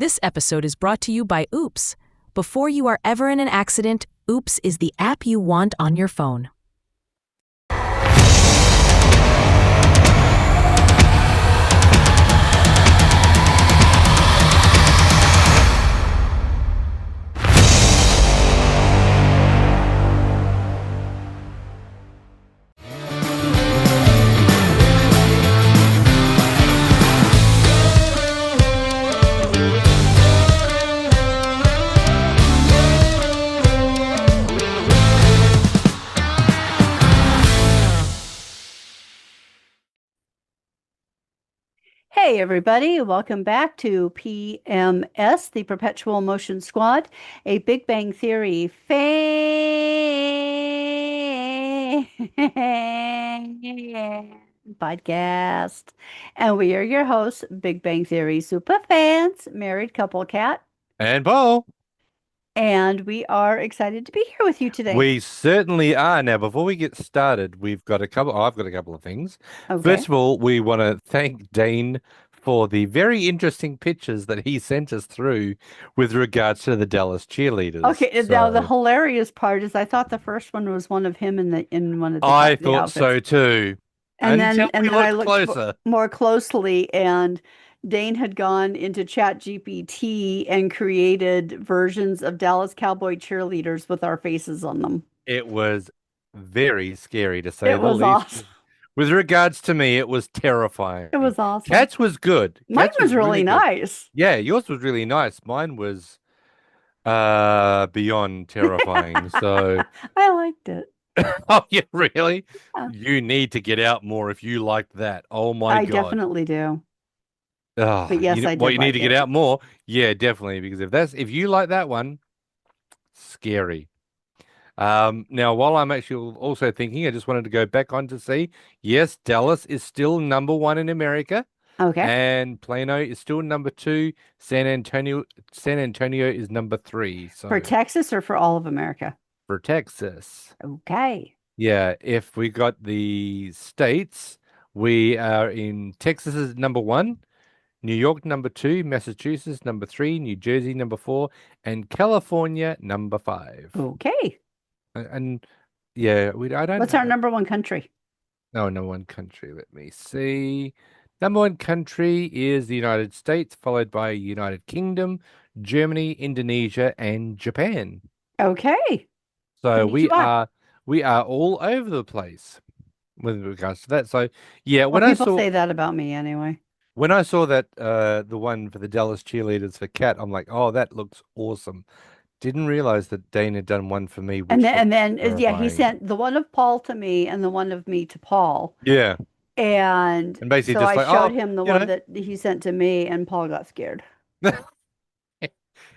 This episode is brought to you by Oops. Before you are ever in an accident, Oops is the app you want on your phone. Hey, everybody, welcome back to PMS, the Perpetual Motion Squad, a Big Bang Theory fan podcast. And we are your hosts, Big Bang Theory super fans, married couple Cat, And Paul, and we are excited to be here with you today. we certainly are. Now, before we get started, we've got a couple, I've got a couple of things. Okay. First of all, we want to thank Dean for the very interesting pictures that he sent us through with regards to the Dallas cheerleaders. Okay, now the So hilarious part is I thought the first one was one of him in one of I the thought outfits. so too, And until then we I looked looked closer. more closely, and Dane had gone into Chat GPT and created versions of Dallas Cowboy cheerleaders with our faces on them. It was very scary to say It the was least. awesome. With regards to me, it was terrifying. It was awesome. Cats was good. Mine Cats was was really really good. nice. Yeah, yours was really nice. Mine was beyond terrifying. So, I liked it. oh yeah, really? Uh, You need to get out more if you like that. Oh my I God. definitely do. Oh, But yes, I what did you need like to get it. out more? Yeah, definitely. Because if you like that one, scary. Now while I'm actually also thinking, I just wanted to go back on to see, yes, Dallas is still number one in America, Okay. and Plano is still number two. San Antonio is number three. For So Texas or for all of America? for Texas. Okay. Yeah, if we got the states, we are in Texas is number one, New York number two, Massachusetts number three, New Jersey number four, and California number five. Okay. And yeah, I don't What's our know. number one country? No, number one country. Let me see. Number one country is the United States, followed by United Kingdom, Germany, Indonesia, and Japan. Okay. So Pretty swag. we are all over the place with regards to that. So yeah, Well, people say that about me anyway. when I saw that the one for the Dallas cheerleaders for Cat, I'm like, oh, that looks awesome. Didn't realize that Dane had done one for me, And which then, looked yeah, he terrifying. sent the one of Paul to me and the one of me to Paul. Yeah, And and basically so just I like, showed oh, him the you one know. that he sent to me, and Paul got scared.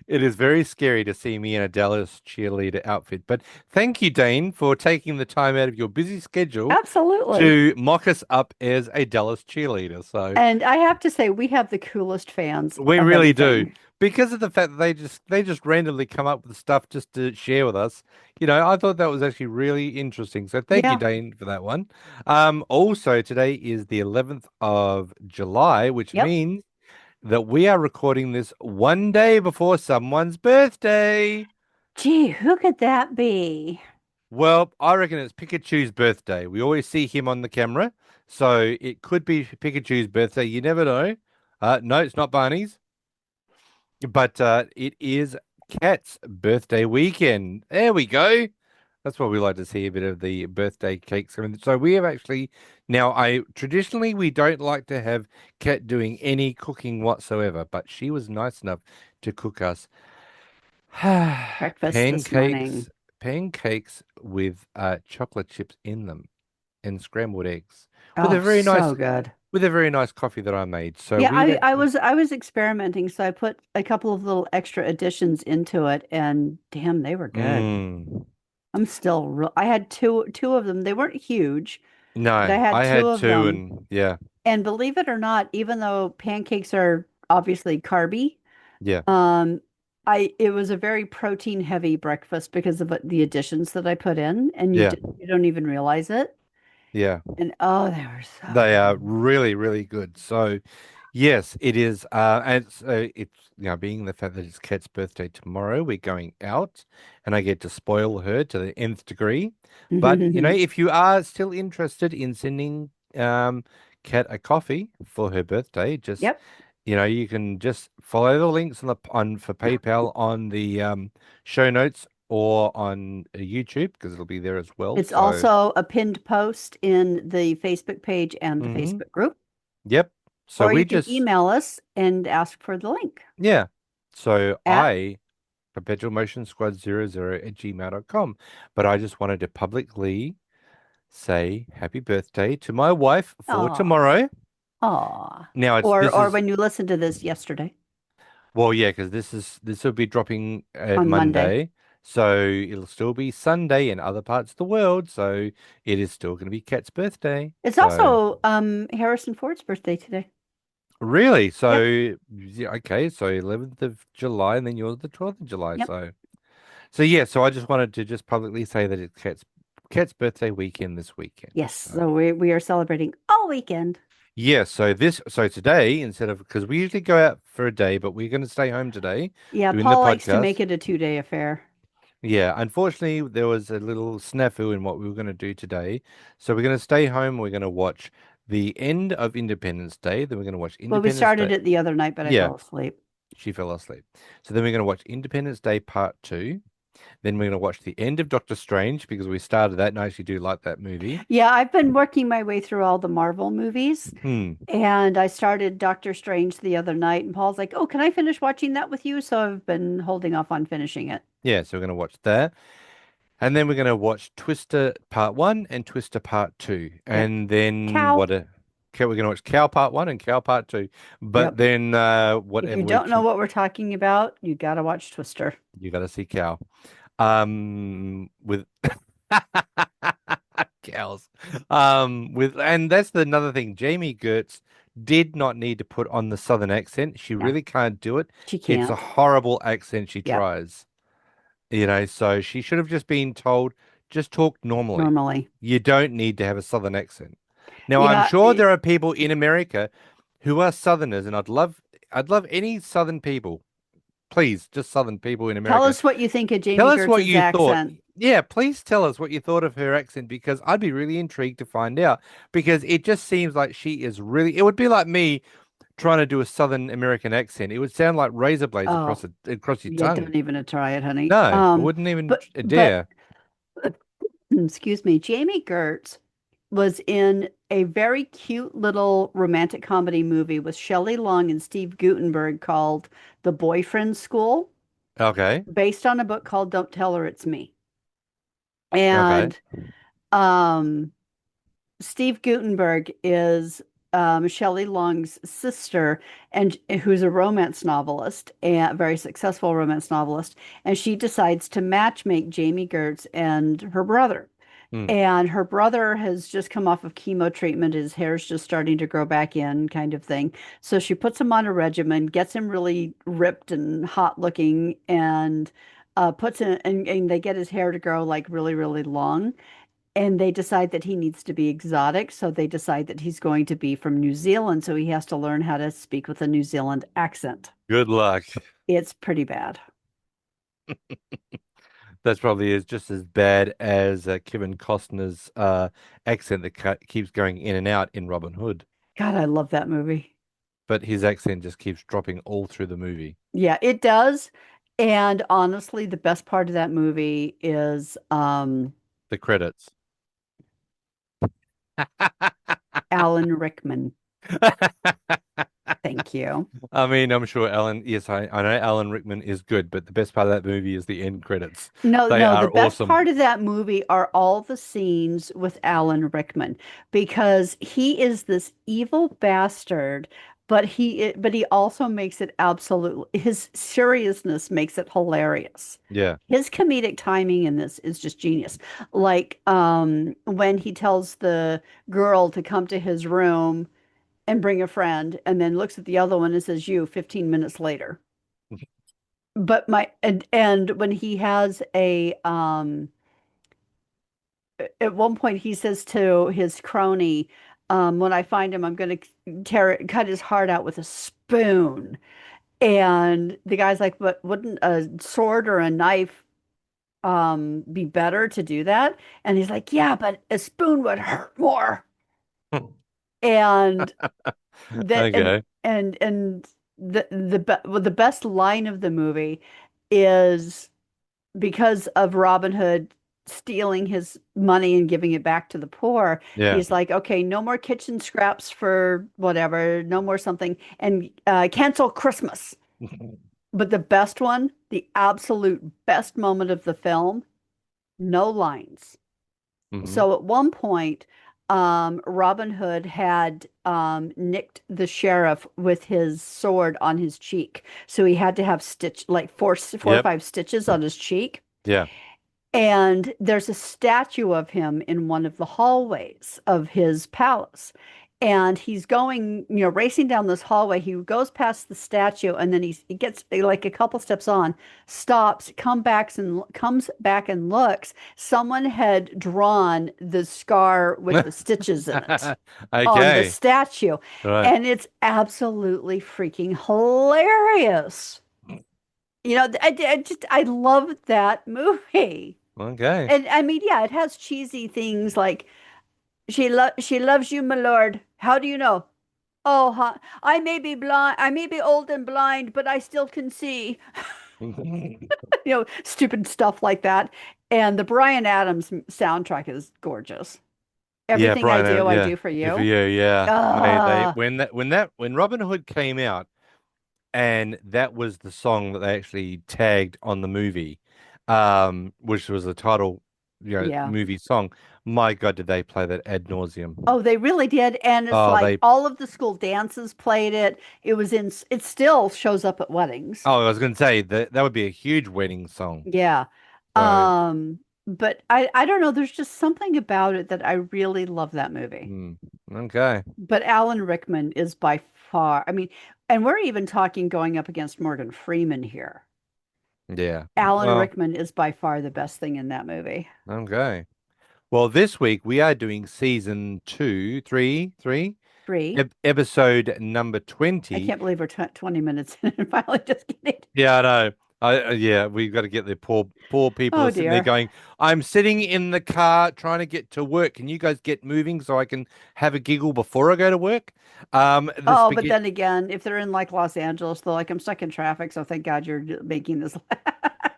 It is very scary to see me in a Dallas cheerleader outfit. But thank you, Dane, for taking the time out of your busy schedule Absolutely. to mock us up as a Dallas cheerleader. So And I have to say, we have the coolest fans we of really do. anything. Because of the fact that they just randomly come up with stuff just to share with us. I thought that was actually really interesting. So thank you, Yeah. Dane, for that one. Also today is the 11th of July, which Yep. means that we are recording this one day before someone's birthday. Gee, who could that be? Well, I reckon it's Pikachu's birthday. We always see him on the camera, so it could be Pikachu's birthday. You never know. No, it's not Barney's, but it is Cat's birthday weekend. There we go. That's what we like to see, a bit of the birthday cakes. So we have actually now. I traditionally we don't like to have Cat doing any cooking whatsoever, but she was nice enough to cook us Breakfast this morning. pancakes, pancakes with chocolate chips in them and scrambled eggs with a Oh, very nice so good. coffee that I made. So Yeah, we've I actually was experimenting, so I put a couple of little extra additions into it, and damn, they were good. mm, I'm still real. I had two of them. They weren't huge, but I no, had I two had of two them. and yeah, And believe it or not, even though pancakes are obviously carby, yeah, um, it was a very protein heavy breakfast because of the additions that I put in, and yeah, you don't even realize it. yeah. And oh, they were so They are good. really, really good. So Yes, it is. And so it's, being the fact that it's Kat's birthday tomorrow, we're going out and I get to spoil her to the nth degree. But, if you are still interested in sending Kat a coffee for her birthday, just, Yep. you can just follow the links on for PayPal on the show notes or on YouTube because it'll be there as well. It's So, also a pinned post in the Facebook page and the hmm Facebook group, yep. So or we you can just, email us and ask for the link yeah. So at, perpetual motion squad 00 at gmail.com. But I just wanted to publicly say happy birthday to my wife for aw, tomorrow. aw. Now this Or is, when you listen to this yesterday well, yeah, because this will be dropping on Monday. Monday. So it'll still be Sunday in other parts of the world. So it is still going to be Kat's birthday. It's So also Harrison Ford's birthday today. really, Yep. so yeah, okay, so 11th of July and then you're the 12th of July. Yep. So yeah, so I just wanted to just publicly say that it's Kat's birthday weekend this weekend. Yes. So So we are celebrating all weekend. yeah, so today instead of because we usually go out for a day, but we're going to stay home today Yeah, doing the Paul likes to make podcast. it a 2-day affair. Yeah, unfortunately there was a little snafu in what we were going to do today. So we're going to stay home. We're going to watch the end of Independence Day. Then we're going to watch Well, we Independence started Day. it the other night, but I Yeah, fell asleep. she fell asleep. So then we're going to watch Independence Day Part 2. Then we're going to watch the end of Doctor Strange because we started that and I actually do like that movie. Yeah, I've been working my way through all the Marvel movies, Hmm. and I started Doctor Strange the other night, and Paul's like, "Oh, can I finish watching that with you?" So I've been holding off on finishing it. Yeah, so we're going to watch that. And then we're going to watch Twister Part 1 and Twister Part 2. Yep. And then Cow. We're going to watch Cow Part 1 and Cow Part 2. But Yep. then If you whatever we don't know can, what we're talking about, you gotta watch Twister. you got to see Cow. With cows. And that's another thing. Jamie Gertz did not need to put on the Southern accent. She Yeah, really can't do it. she It's a can't. horrible accent she Yep. tries. So she should have just been told, just talk normally. Normally. You don't need to have a Southern accent. Now, I'm Yeah. sure there are people in America who are Southerners, and I'd love any Southern people, please, just Southern people in Tell America. us what you think of Tell Jamie us what Gertz's you thought. accent. Yeah, please tell us what you thought of her accent because I'd be really intrigued to find out because it just seems like she is really, it would be like me trying to do a Southern American accent. It would sound like razor blades Oh, across your yeah, tongue. don't even try it, honey. No, I wouldn't even But dare. excuse me, Jamie Gertz was in a very cute little romantic comedy movie with Shelley Long and Steve Guttenberg called The Boyfriend School, Okay. based on a book called Don't Tell Her It's Me. Okay. And um, Steve Guttenberg is Shelley Long's sister, and who's a romance novelist, and a very successful romance novelist. And she decides to matchmake Jamie Gertz and her brother. Hmm. And her brother has just come off of chemo treatment. His hair's just starting to grow back in, kind of thing. So she puts him on a regimen, gets him really ripped and hot looking, and puts in, and they get his hair to grow like really, really long. And they decide that he needs to be exotic. So they decide that he's going to be from New Zealand. So he has to learn how to speak with a New Zealand accent. Good luck. It's pretty bad. That's probably is just as bad as Kevin Costner's accent that keeps going in and out in Robin Hood, God, I love that movie. but his accent just keeps dropping all through the movie. Yeah, it does. And honestly, the best part of that movie is The credits. Alan Rickman. Thank you. I mean, I'm sure Alan, yes, I know Alan Rickman is good, but the best part of that movie is the end credits. No, They no, the are best awesome. part of that movie are all the scenes with Alan Rickman because he is this evil bastard, but he also makes it absolutely his seriousness makes it hilarious. Yeah. His comedic timing in this is just genius. Like when he tells the girl to come to his room and bring a friend and then looks at the other one and says you 15 minutes later. But and when he has a at one point he says to his crony, When I find him, I'm going to cut his heart out with a spoon. And the guy's like, but wouldn't a sword or a knife be better to do that? And he's like, yeah, but a spoon would hurt more. And that Okay. and the best line of the movie is because of Robin Hood stealing his money and giving it back to the poor. Yeah. He's like, okay, no more kitchen scraps for whatever, no more something, and cancel Christmas. But the best one, the absolute best moment of the film, no lines. Hmm. So at one point, Robin Hood had nicked the sheriff with his sword on his cheek. So he had to have like four or Yep. five stitches on his cheek. Yeah. And there's a statue of him in one of the hallways of his palace. And he's going, racing down this hallway. He goes past the statue and then he gets like a couple steps on, stops, comes back and looks. Someone had drawn the scar with the stitches in it on the Okay. statue. Right. And it's absolutely freaking hilarious. I love that movie. Okay. And I mean, yeah, it has cheesy things like she loves you, my lord. How do you know? Oh, huh. I may be blind, I may be old and blind, but I still can see. Stupid stuff like that. And the Bryan Adams soundtrack is gorgeous. Yeah, Everything Brian. I Yeah. do for Good for you. you. Yeah. They Ah, when Robin Hood came out, and that was the song that they actually tagged on the movie, which was the title, yeah. movie song. My God, did they play that ad nauseum? Oh, they really did. And it's Oh, like they. all of the school dances played it. It still shows up at weddings. Oh, I was going to say that would be a huge wedding song. Yeah. So, But I don't know, there's just something about it that I really love that movie. hmm, okay, But Alan Rickman is by far, I mean, and we're even talking going up against Morgan Freeman here. yeah. Alan Well, Rickman is by far the best thing in that movie. okay. Well, this week we are doing season two, three, Free. episode number I 20. can't believe we're 20 minutes in and finally just getting. Yeah, I know. Yeah, we've got to get the poor people Oh are sitting there dear. going, I'm sitting in the car trying to get to work. Can you guys get moving so I can have a giggle before I go to work? The Oh, but spaghetti. then again, if they're in like Los Angeles, they're like, I'm stuck in traffic, so thank God you're making this.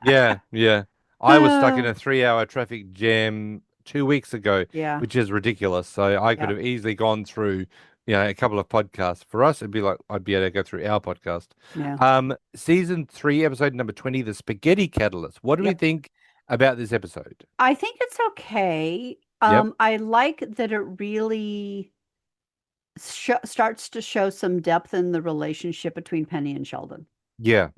Yeah, yeah. I was stuck in a 3 hour traffic jam 2 weeks ago, Yeah, which is ridiculous. So I could yeah, have easily gone through, a couple of podcasts. For us, it'd be like I'd be able to go through our podcast. yeah. Season three, episode number 20, The Spaghetti Catalyst. What do we Yep. think about this episode? I think it's okay. Yep. I like that it really starts to show some depth in the relationship between Penny and Sheldon. Yeah.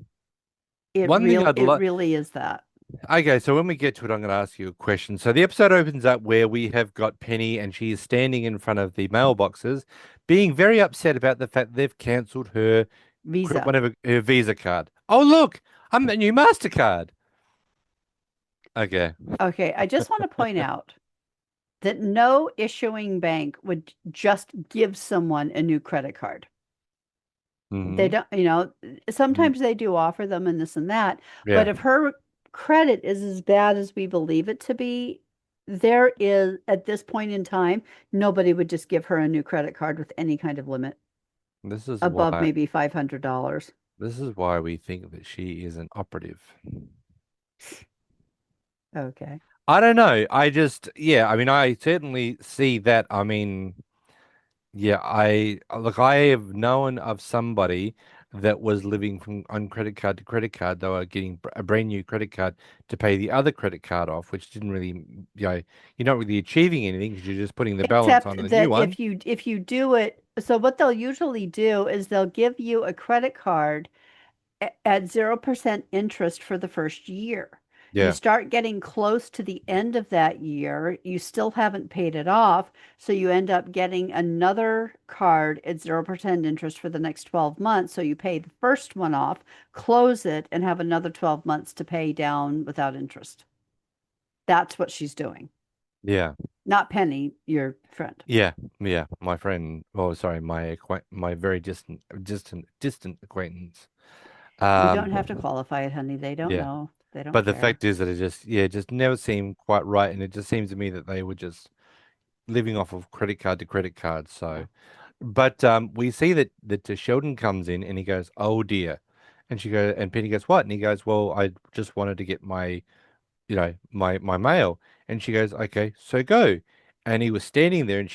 One thing I'd It like. really is that. Okay, so when we get to it, I'm going to ask you a question. So the episode opens up where we have got Penny and she is standing in front of the mailboxes, being very upset about the fact they've cancelled her Visa. whatever her Visa card. Oh, look, I'm a new MasterCard. Okay. Okay, I just want to point out that no issuing bank would just give someone a new credit card. They Hmm. don't, sometimes they do offer them and this and that, but Yeah. if her credit is as bad as we believe it to be, there is, at this point in time, nobody would just give her a new credit card with any kind of limit This is above why maybe $500. we think that she is an operative. Okay. I don't know. Yeah, I mean, I certainly see that. I mean, yeah, I have known of somebody that was living from on credit card to credit card. They were getting a brand new credit card to pay the other credit card off, which didn't really, you're not really achieving anything because you're just putting the balance Except on the new that one. if you do it, so what they'll usually do is they'll give you a credit card at 0% interest for the first year. You Yeah, start getting close to the end of that year, you still haven't paid it off, so you end up getting another card at 0% interest for the next 12 months. So you pay the first one off, close it, and have another 12 months to pay down without interest. That's what she's doing. yeah. Not Penny, your friend. Yeah, yeah, my friend. Oh, sorry, my very distant acquaintance. You don't have to Um, qualify it, honey. They don't yeah. know. They don't But the care. fact is that it just, yeah, it just never seemed quite right, and it just seems to me that they were just living off of credit card to credit card. Yeah. So, but we see that Sheldon comes in and he goes, "Oh dear," and Penny goes, "What?" And he goes, "Well, I just wanted to get my, my mail," and she goes, "Okay, so go." And he was standing there, and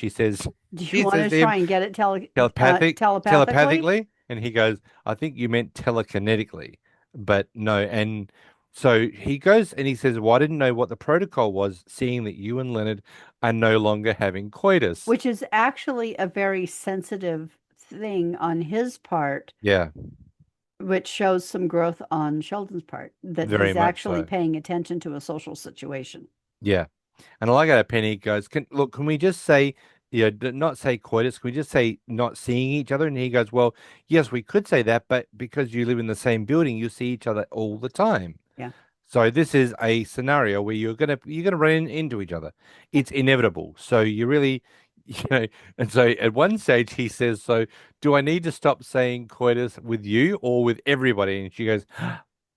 Do you she want says to to him, try and get it telepathically? telepathically, and he goes, I think you meant telekinetically, but no. And so he goes and he says, well, I didn't know what the protocol was, seeing that you and Leonard are no longer having coitus. Which is actually a very sensitive thing on his part, Yeah, which shows some growth on Sheldon's part, that very he's much actually so. paying attention to a social situation. Yeah. And I like how Penny goes, can we just say, not say coitus, can we just say not seeing each other? And he goes, well, yes, we could say that, but because you live in the same building, you see each other all the time. Yeah. So this is a scenario where you're gonna run into each other. Yeah. It's inevitable. So you really, you know, and so at one stage he says, "So do I need to stop saying coitus with you or with everybody?" And she goes,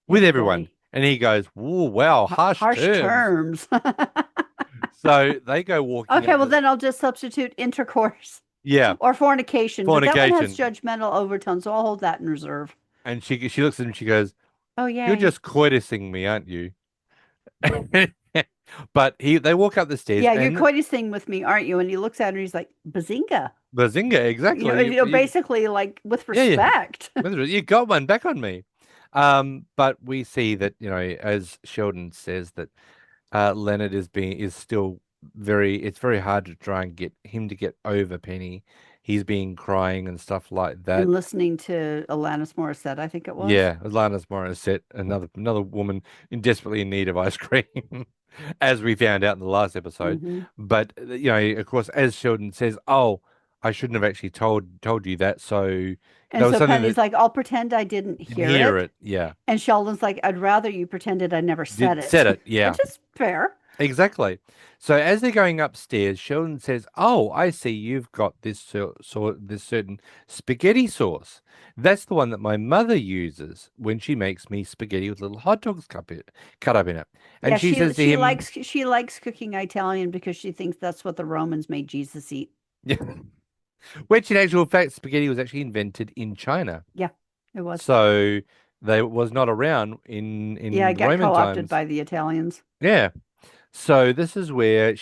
"With everyone." Everybody. And he goes, "Whoa, wow, harsh Harsh terms." terms. So they go walking Okay, up well, the, then I'll just substitute intercourse yeah, or fornication, but that one has fornication. judgmental overtones, so I'll hold that in reserve. And she looks at him, she goes, Oh, "You're yay. just coitusing me, aren't you?" But they walk up the stairs Yeah, you're and coitusing with me, aren't you? And he looks at her and he's like, Bazinga. Bazinga, exactly. Basically, like with Yeah, yeah. respect. You got one back on me. But we see that, as Sheldon says, that Leonard is still it's very hard to try and get him to get over Penny. He's been crying and stuff like that. And listening to Alanis Morissette, I think it was. Yeah, Alanis Morissette, another woman desperately in need of ice cream, as we found out in the last episode. Hmm. But of course, as Sheldon says, "Oh, I shouldn't have actually told you that." So that And was so something Penny's that like, I'll pretend I didn't didn't hear hear it. it. Yeah, And Sheldon's like, I'd rather you pretended I never said did said it, it. Yeah. which is fair. Exactly. So as they're going upstairs, Sheldon says, "Oh, I see you've got this certain spaghetti sauce. That's the one that my mother uses when she makes me spaghetti with little hot dogs cut up in it." Yeah, And she says to him, she likes cooking Italian because she thinks that's what the Romans made Jesus eat. which in actual fact, spaghetti was actually invented in China. Yeah, it was. So they was not around in Yeah, in it got Roman co-opted times. by the Italians. Yeah. So this is where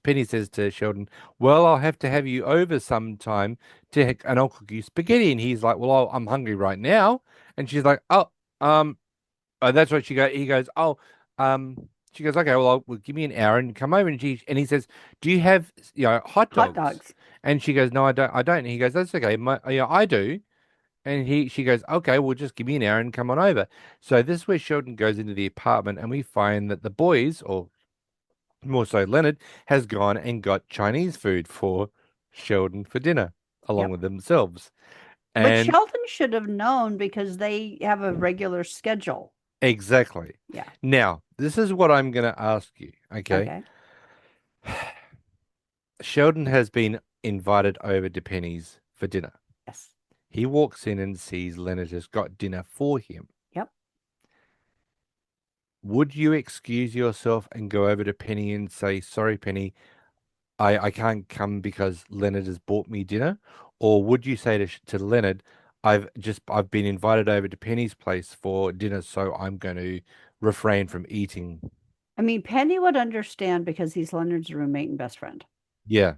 Penny says to Sheldon, "Well, I'll have to have you over sometime and I'll cook you spaghetti." And he's like, "Well, I'm hungry right now." And she's like, um, that's what He goes, "Oh, she goes, okay, well, give me an hour and come over." And he says, "Do you have hot Hot dogs?" dogs. And she goes, "No, I don't. I don't." And he goes, "That's okay. I do." And she goes, "Okay, well, just give me an hour and come on over." So this is where Sheldon goes into the apartment, and we find that the boys, or more so Leonard, has gone and got Chinese food for Sheldon for dinner, along Yep. with themselves. Which And Sheldon should have known because they have a regular schedule. exactly. Yeah. Now, this is what I'm going to ask you, okay? Okay. Sheldon has been invited over to Penny's for dinner. Yes. He walks in and sees Leonard has got dinner for him. Yep. Would you excuse yourself and go over to Penny and say, "Sorry, Penny, I can't come because Leonard has bought me dinner," or would you say to Leonard, I've been invited over to Penny's place for dinner, so I'm going to refrain from eating. I mean, Penny would understand because he's Leonard's roommate and best friend. Yeah,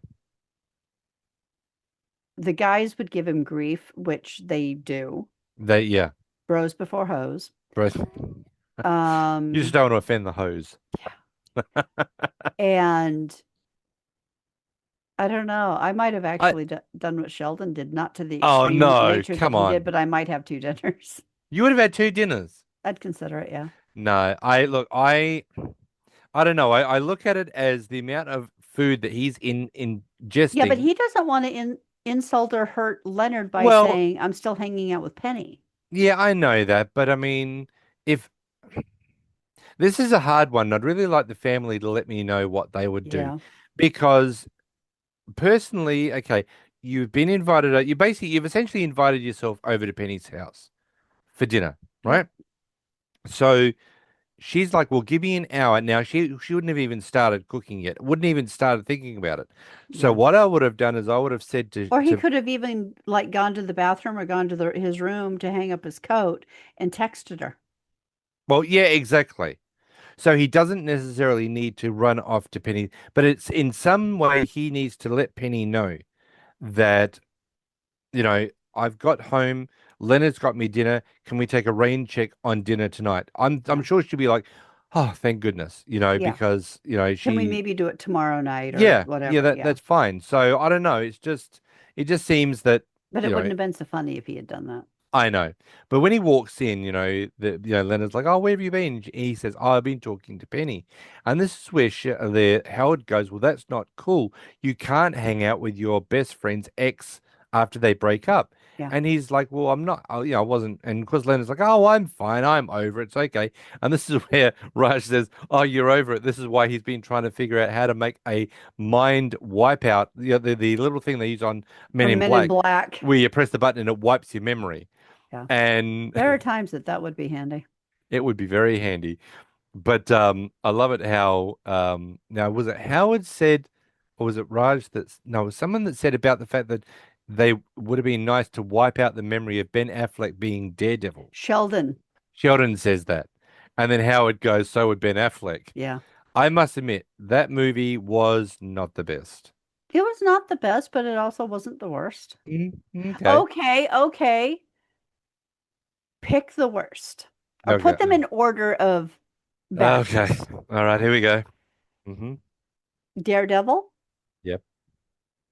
The guys would give him grief, which they do. yeah, Bros before hoes. bro. You just Um, don't want to offend the hose. and I don't know. I might have I actually done what Sheldon did, not to the Oh extreme no, nature that come he did, on. but I might have two dinners. You would have had two dinners. I'd consider it, yeah. No, I don't know. I look at it as the amount of food that he's Yeah, but ingesting. he doesn't want to insult or hurt Leonard by Well, saying, I'm still hanging out with Penny. yeah, I know that, but I mean, if this is a hard one, I'd really like the family to let me know what they would do, Yeah. Because personally, okay, you've been invited. You've essentially invited yourself over to Penny's house for dinner, Yep. right? So she's like, "Well, give me an hour." Now she wouldn't have even started cooking yet. Wouldn't even started thinking about it. So Yeah. what I would have done is I would have said Or he to could have even like gone to the bathroom or gone to his room to hang up his coat and texted her. well, yeah, exactly. So he doesn't necessarily need to run off to Penny, but it's in some way he needs to let Penny know that, I've got home. Leonard's got me dinner. Can we take a rain check on dinner tonight? I'm Yeah. sure she'll be like, oh, thank goodness, Yeah. because Can we she, maybe do it tomorrow night or yeah, whatever? Yeah. that's fine. So I don't know. It just seems that, But you it know, wouldn't have been so funny if he had done that. I know. But when he walks in, Leonard's like, "Oh, where have you been?" He says, "Oh, I've been talking to Penny." And this is where Howard goes, "Well, that's not cool. You can't hang out with your best friend's ex after they break up." Yeah. And he's like, "Well, I'm not, I wasn't." And because Leonard's like, "Oh, I'm fine. I'm over it. It's okay." And this is where Raj says, "Oh, you're over it." This is why he's been trying to figure out how to make a mind wipeout, the little thing they use on Men From in Men in Black, Black. where you press the button and it wipes your memory. Yeah. And There are times that would be handy. it would be very handy. But I love it how now was it Howard said, or was it Raj that's no, it was someone that said about the fact that they would have been nice to wipe out the memory of Ben Affleck being Daredevil. Sheldon. Sheldon says that. And then Howard goes, so would Ben Affleck. Yeah. I must admit, that movie was not the best. It was not the best, but it also wasn't the worst. Okay. Okay, okay. Pick the worst. Or Okay. put them in order of Okay. best. All right, here we go. Hmm. Daredevil, Yep.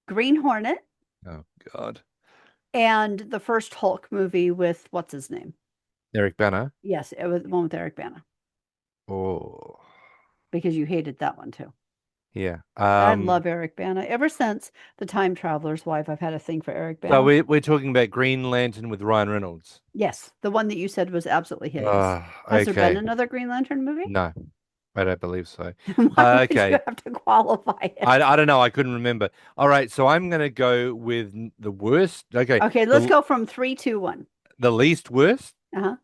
Green Hornet, Oh God. and the first Hulk movie with what's his name? Eric Bana. Yes, it was the one with Eric Bana, Oh. because you hated that one too. Yeah. I love Eric Bana. Ever since The Time Traveler's Wife, I've had a thing for Eric So Bana. we're talking about Green Lantern with Ryan Reynolds. Yes, the one that you said was absolutely hideous. Ah, Has there been okay. another Green Lantern movie? No, I don't believe so. Why would you Okay. have to qualify it? I don't know. I couldn't remember. All right, so I'm gonna go with the worst. Okay, Okay, let's the go from three, two, one. the least worst. Uh-huh.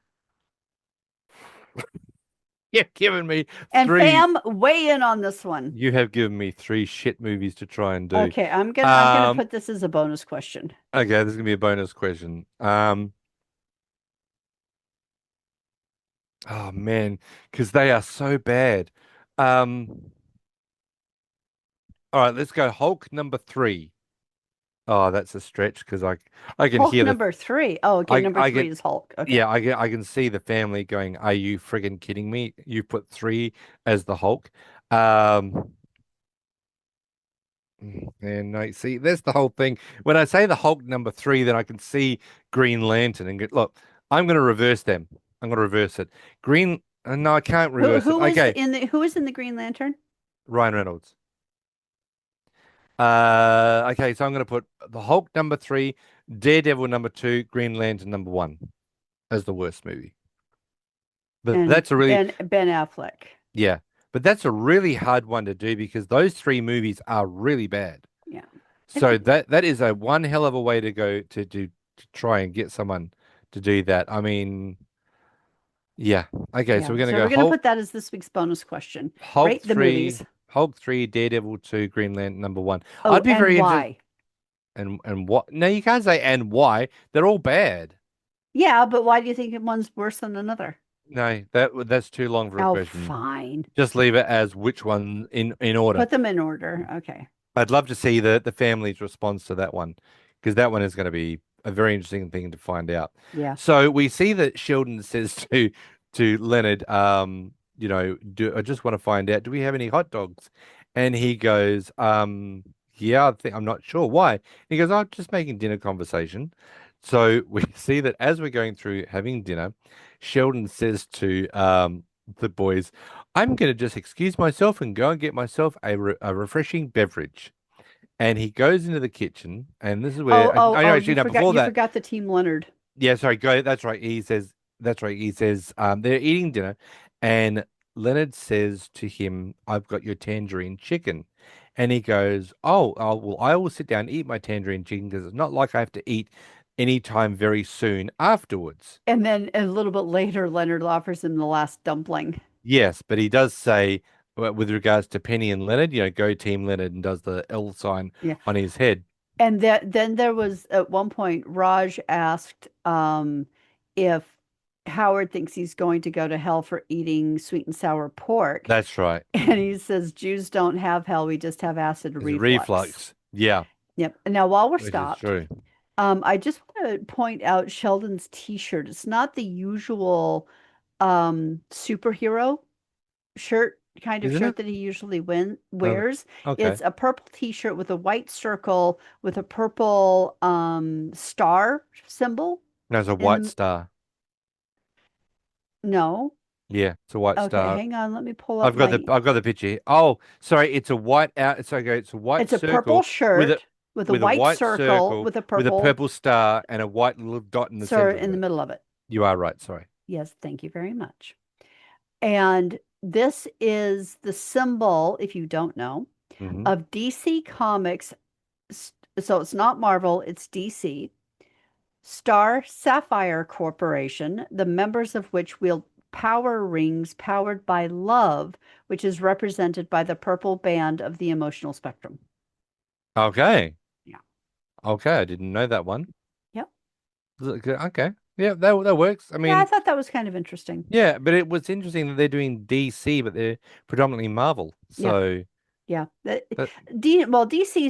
You've given me And three. fam, weigh in on this one. You have given me three shit movies to try and do. Okay, I'm gonna Um, put this as a bonus question. okay, this is gonna be a bonus question. Oh man, because they are so bad. Um, all right, let's go Hulk number three. Oh, that's a stretch because I can Hulk hear the number three. Oh, okay, number I three get is Hulk. Okay. yeah, I can see the family going, "Are you friggin' kidding me? You put three as the Hulk." Um and no, see, that's the whole thing. When I say the Hulk number three, then I can see Green Lantern and go, look, I'm gonna reverse them. I'm gonna reverse it. Green no, I can't Who reverse it. who is Okay, who is in the Green Lantern? Ryan Reynolds. Okay, so I'm gonna put the Hulk number three, Daredevil number two, Green Lantern number one as the worst movie. But And that's a really, Ben Affleck. yeah, but that's a really hard one to do because those three movies are really bad. Yeah. It's So that is a one hell of a way to go to try and get someone to do that. I mean, yeah. Okay, so yeah. we're gonna So go we're gonna put that as this week's bonus question. Hulk Rate the movies. three, Hulk three, Daredevil two, Green Lantern number one. Oh, I'd be and very interested. why? And what? No, you can't say and why. They're all bad. Yeah, but why do you think one's worse than another? No, that's too long for a Oh, question. fine. Just leave it as which one in order. Put them in order. Okay. I'd love to see the family's response to that one because that one is going to be a very interesting thing to find out. Yeah. So we see that Sheldon says to Leonard, I just want to find out, do we have any hot dogs? And he goes, yeah, I'm not sure why. He goes, I'm just making dinner conversation. So we see that as we're going through having dinner, Sheldon says to the boys, I'm going to just excuse myself and go and get myself a refreshing beverage. And he goes into the kitchen, and this is Oh, where oh, I know oh, actually no before you that. forgot the Team Leonard. Yeah, sorry, go. That's right. He says that's right. He says they're eating dinner, and Leonard says to him, "I've got your tangerine chicken," And he goes, oh, well, I will sit down and eat my tangerine chicken because it's not like I have to eat anytime very soon afterwards. And then a little bit later, Leonard offers him the last dumpling. Yes, but he does say, with regards to Penny and Leonard, go Team Leonard, and does the L sign Yeah. on his head. And then there was at one point Raj asked if Howard thinks he's going to go to hell for eating sweet and sour pork. That's right. And he says, Jews don't have hell, we just have acid It's reflux. reflux. Yeah, Yep. And now while we're which is stopped, true. I just want to point out Sheldon's t-shirt. It's not the usual superhero shirt kind of Isn't shirt it? that he usually Oh, wears. okay. It's a purple t-shirt with a white circle with a purple star symbol There's a white in star. no. Yeah, it's a white Okay, star. hang on, let me pull up I've got the picture here. Oh, sorry, it's a white out. It's okay. It's a white it's a purple circle with a shirt with a with a white white circle circle with a with a purple purple star and a white little dot in the star center of in the it. middle of it. You are right. Sorry. Yes, thank you very much. And this is the symbol, if you don't know, Hmm. of DC Comics. So it's not Marvel, it's DC. Star Sapphire Corporation, the members of which wield power rings powered by love, which is represented by the purple band of the emotional spectrum. Okay. Yeah. Okay, I didn't know that one. Yep. Okay. Yeah, that works. I Yeah, I mean, thought that was kind of interesting. yeah, but it was interesting that they're doing DC, but they're predominantly Marvel. Yeah. So Yeah. that, Well, DC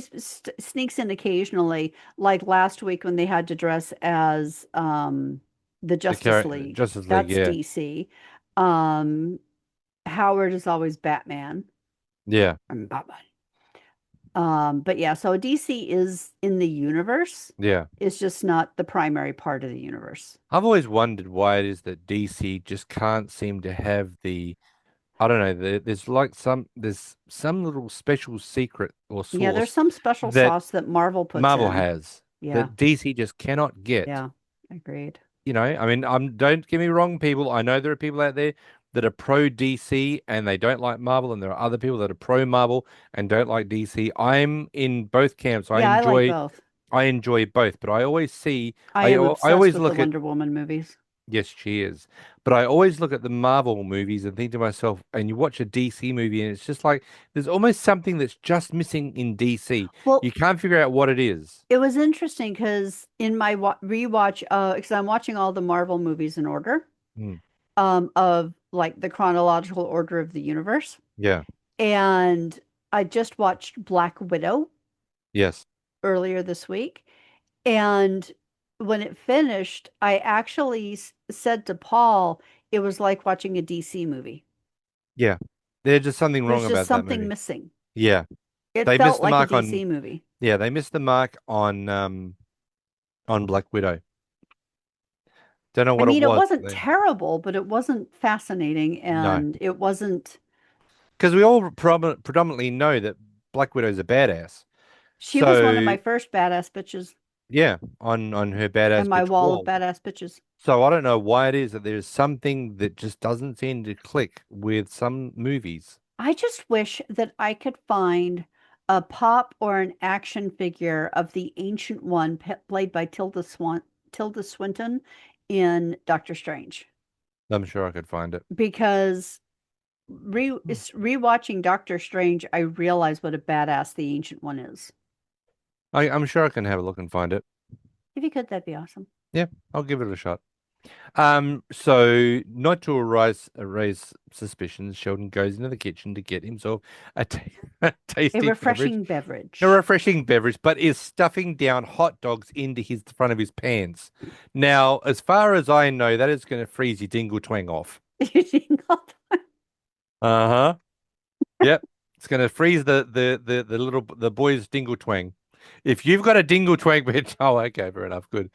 sneaks in occasionally, like last week when they had to dress as the Justice League. Justice League, That's yeah. DC. Um, Howard is always Batman. Yeah. I'm Batman. But yeah, so DC is in the universe. Yeah. It's just not the primary part of the universe. I've always wondered why it is that DC just can't seem to have I don't know, there's some little special secret or Yeah, there's sauce some special that sauce that Marvel puts Marvel in. has Yeah, that DC just cannot get. yeah, agreed. I mean, don't get me wrong, people. I know there are people out there that are pro DC and they don't like Marvel, and there are other people that are pro Marvel and don't like DC. I'm in both camps. Yeah, I like both. I enjoy both, but I always see I am I obsessed always with the look at Wonder Woman movies. yes, she is. But I always look at the Marvel movies and think to myself, and you watch a DC movie and it's just like there's almost something that's just missing in DC. Well, You can't figure out what it is. it was interesting because in my rewatch, because I'm watching all the Marvel movies in order, Hmm. of like the chronological order of the universe, Yeah. and I just watched Black Widow Yes. earlier this week. And when it finished, I actually said to Paul, it was like watching a DC movie. Yeah. There's just something There's wrong just about that something movie. missing. Yeah. It They felt missed the like a mark DC movie. yeah, they missed the mark on Black Widow. Don't know I what it mean, it was. wasn't terrible, but it wasn't fascinating, No. and it wasn't. Because we all predominantly know that Black Widow's a badass. She was one of So my first badass bitches yeah, on her and badass my bitch wall of wall. badass bitches. So I don't know why it is that there's something that just doesn't seem to click with some movies. I just wish that I could find a pop or an action figure of the Ancient One played by Tilda Swinton in Doctor Strange. I'm sure I could find it. Because rewatching Doctor Strange, I realize what a badass the Ancient One is. I'm sure I can have a look and find it. If you could, that'd be awesome. Yeah, I'll give it a shot. So not to raise suspicions, Sheldon goes into the kitchen to get himself a tasty A beverage. refreshing beverage. A refreshing beverage, but is stuffing down hot dogs into the front of his pants. Now, as far as I know, that is going to freeze your dingle twang off. Uh-huh. Yep. It's going to freeze the boy's dingle twang. If you've got a dingle twang, bitch, oh, okay, fair enough, good.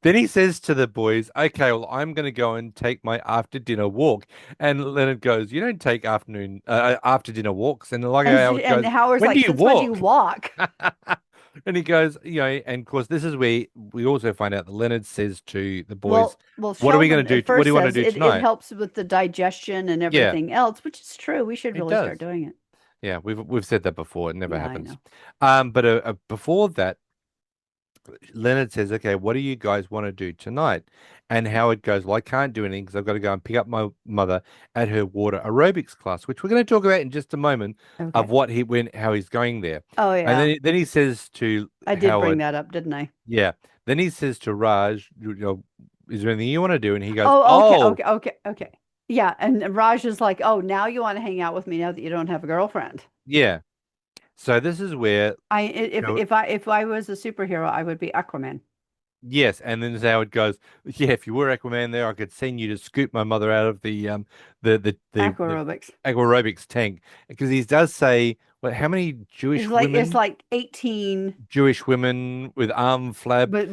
Then he says to the boys, "Okay, well, I'm going to go and take my after dinner walk." And Leonard goes, "You don't take after dinner walks." And like Howard And goes, Howard's "When like, do you "Since when do you walk?" walk?" And he goes, and of course, this is where we also find out that Leonard says to the boys, Well, "What are we Sheldon going to at do? What first do you want to says do it tonight?" helps with the digestion and Yeah, everything else, which is true. We should it really start does. doing it. Yeah, we've said that before. It never Yeah, I happens. know. But before that, Leonard says, "Okay, what do you guys want to do tonight?" And Howard goes, "Well, I can't do anything because I've got to go and pick up my mother at her water aerobics class, which we're going to talk about in just a moment of Okay. what he went, how he's going there." Oh And yeah. then he says to I did bring Howard, that up, didn't I? "Yeah." Then he says to Raj, "Is there anything you want to do?" And he goes, Oh, okay, "Oh, okay, okay, okay. Yeah, and Raj is like, "Oh, now you want to hang out with me now that you don't have a girlfriend." yeah." So this is where, Sheldon- If I was a superhero, I would be Aquaman. yes, and then Howard goes, "Yeah, if you were Aquaman there, I could send you to scoop my mother out of the Aquarobics. aerobics tank," because he does say, "Well, how many It's like 18 Jewish women with arm flab with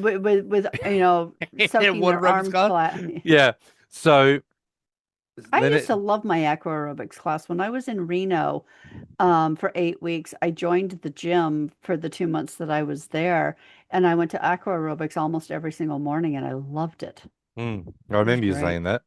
soaking water their aerobics arms class?" flat. Yeah. So I then used to love my aqua aerobics class. When I was in Reno, for 8 weeks, I joined the gym for the 2 months that I was there, and I went to aqua aerobics almost every single morning, and I loved it. I It was remember you great. saying that.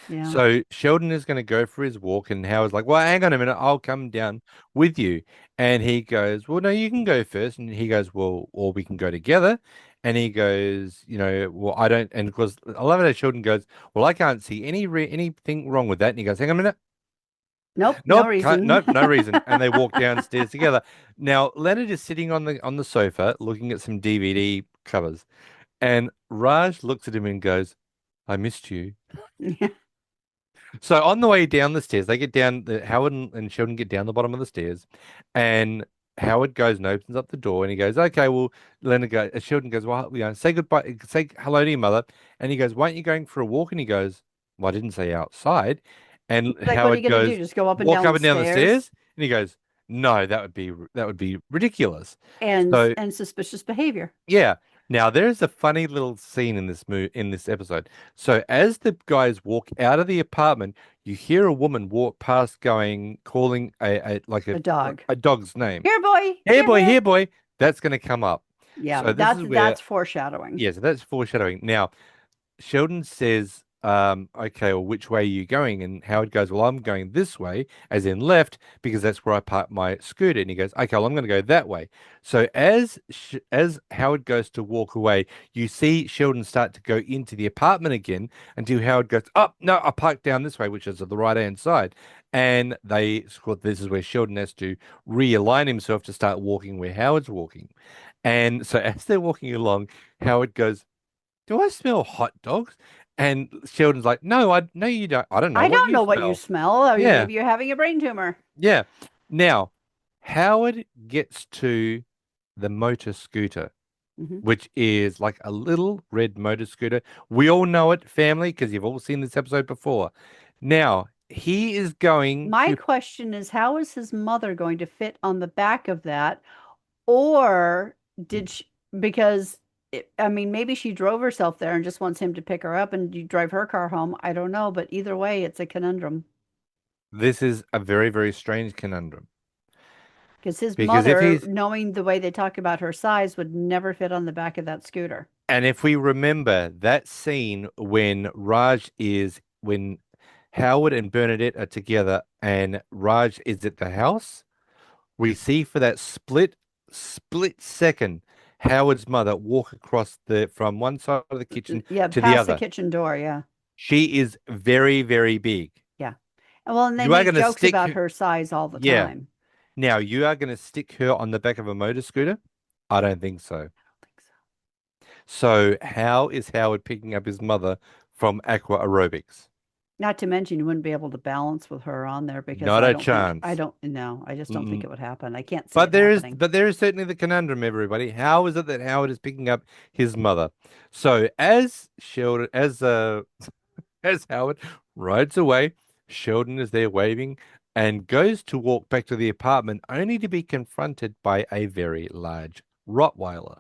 Yeah. So Sheldon is going to go for his walk, and Howard's like, "Well, hang on a minute, I'll come down with you." And he goes, "Well, no, you can go first." And he goes, "Well, or we can go together." And he goes, "Well, I don't." And of course, I love it how Sheldon goes, "Well, I can't see anything wrong with that." And he goes, "Hang on a minute, Nope, no nope, can't, reason. nope, no reason." And they walk downstairs together. Now Leonard is sitting on the sofa looking at some DVD covers, and Raj looks at him and goes, "I missed you." Yeah. So on the way down the stairs, they get down. Howard and Sheldon get down the bottom of the stairs, and Howard goes and opens up the door, and he goes, "Okay, well." Leonard goes, Sheldon goes, "Well, say goodbye, say hello to your mother," and he goes, "Why aren't you going for a walk?" And he goes, "Well, I didn't say outside," and Like, what are you Howard gonna do? goes, Just go up and "Walk down up the and down the stairs stairs," and he goes, "No, that would be ridiculous." and So suspicious behavior. yeah. Now there's a funny little scene in this episode. So as the guys walk out of the apartment, you hear a woman walk past calling a like A dog. a dog's name. Here, boy. Here Here, boy, boy. here boy. That's going to come up. Yeah, So this is where that's foreshadowing. yeah, so that's foreshadowing. Now Sheldon says, okay, well, which way are you going? And Howard goes, well, I'm going this way, as in left, because that's where I parked my scooter. And he goes, okay, well, I'm going to go that way. So as Howard goes to walk away, you see Sheldon start to go into the apartment again until Howard goes, oh, no, I parked down this way, which is at the right-hand side. And this is where Sheldon has to realign himself to start walking where Howard's walking. And so as they're walking along, Howard goes, do I smell hot dogs? And Sheldon's like, no, you don't. I don't know I what don't you know what you smell. smell. Or Yeah, maybe you're having a brain tumor. yeah. Now, Howard gets to the motor scooter, Hmm. which is like a little red motor scooter. We all know it, family, because you've all seen this episode before. Now, he is going My to question is, how is his mother going to fit on the back of that? Or did she, because I mean, maybe she drove herself there and just wants him to pick her up and you drive her car home. I don't know, but either way, it's a conundrum this is a very, very strange conundrum because his because mother, knowing the way they talk about her size, would never fit on the back of that scooter. if we remember that scene when Howard and Bernadette are together and Raj is at the house, we see for that split second Howard's mother walk across the from one side of the kitchen Yeah, to the past the other. kitchen door. Yeah. She is very, very big. Yeah. And well, and they You are make going to jokes stick about her, her size all the yeah. time. Now you are going to stick her on the back of a motor scooter? I don't think so. I don't think so. So how is Howard picking up his mother from aqua aerobics? Not to mention, you wouldn't be able to balance with her on there because Not a chance. I just don't think Mm-mm. it would happen. I can't see But it happening. there is certainly the conundrum, everybody. How is it that Howard is picking up his mother? So as Sheldon, as Howard rides away, Sheldon is there waving and goes to walk back to the apartment, only to be confronted by a very large Rottweiler.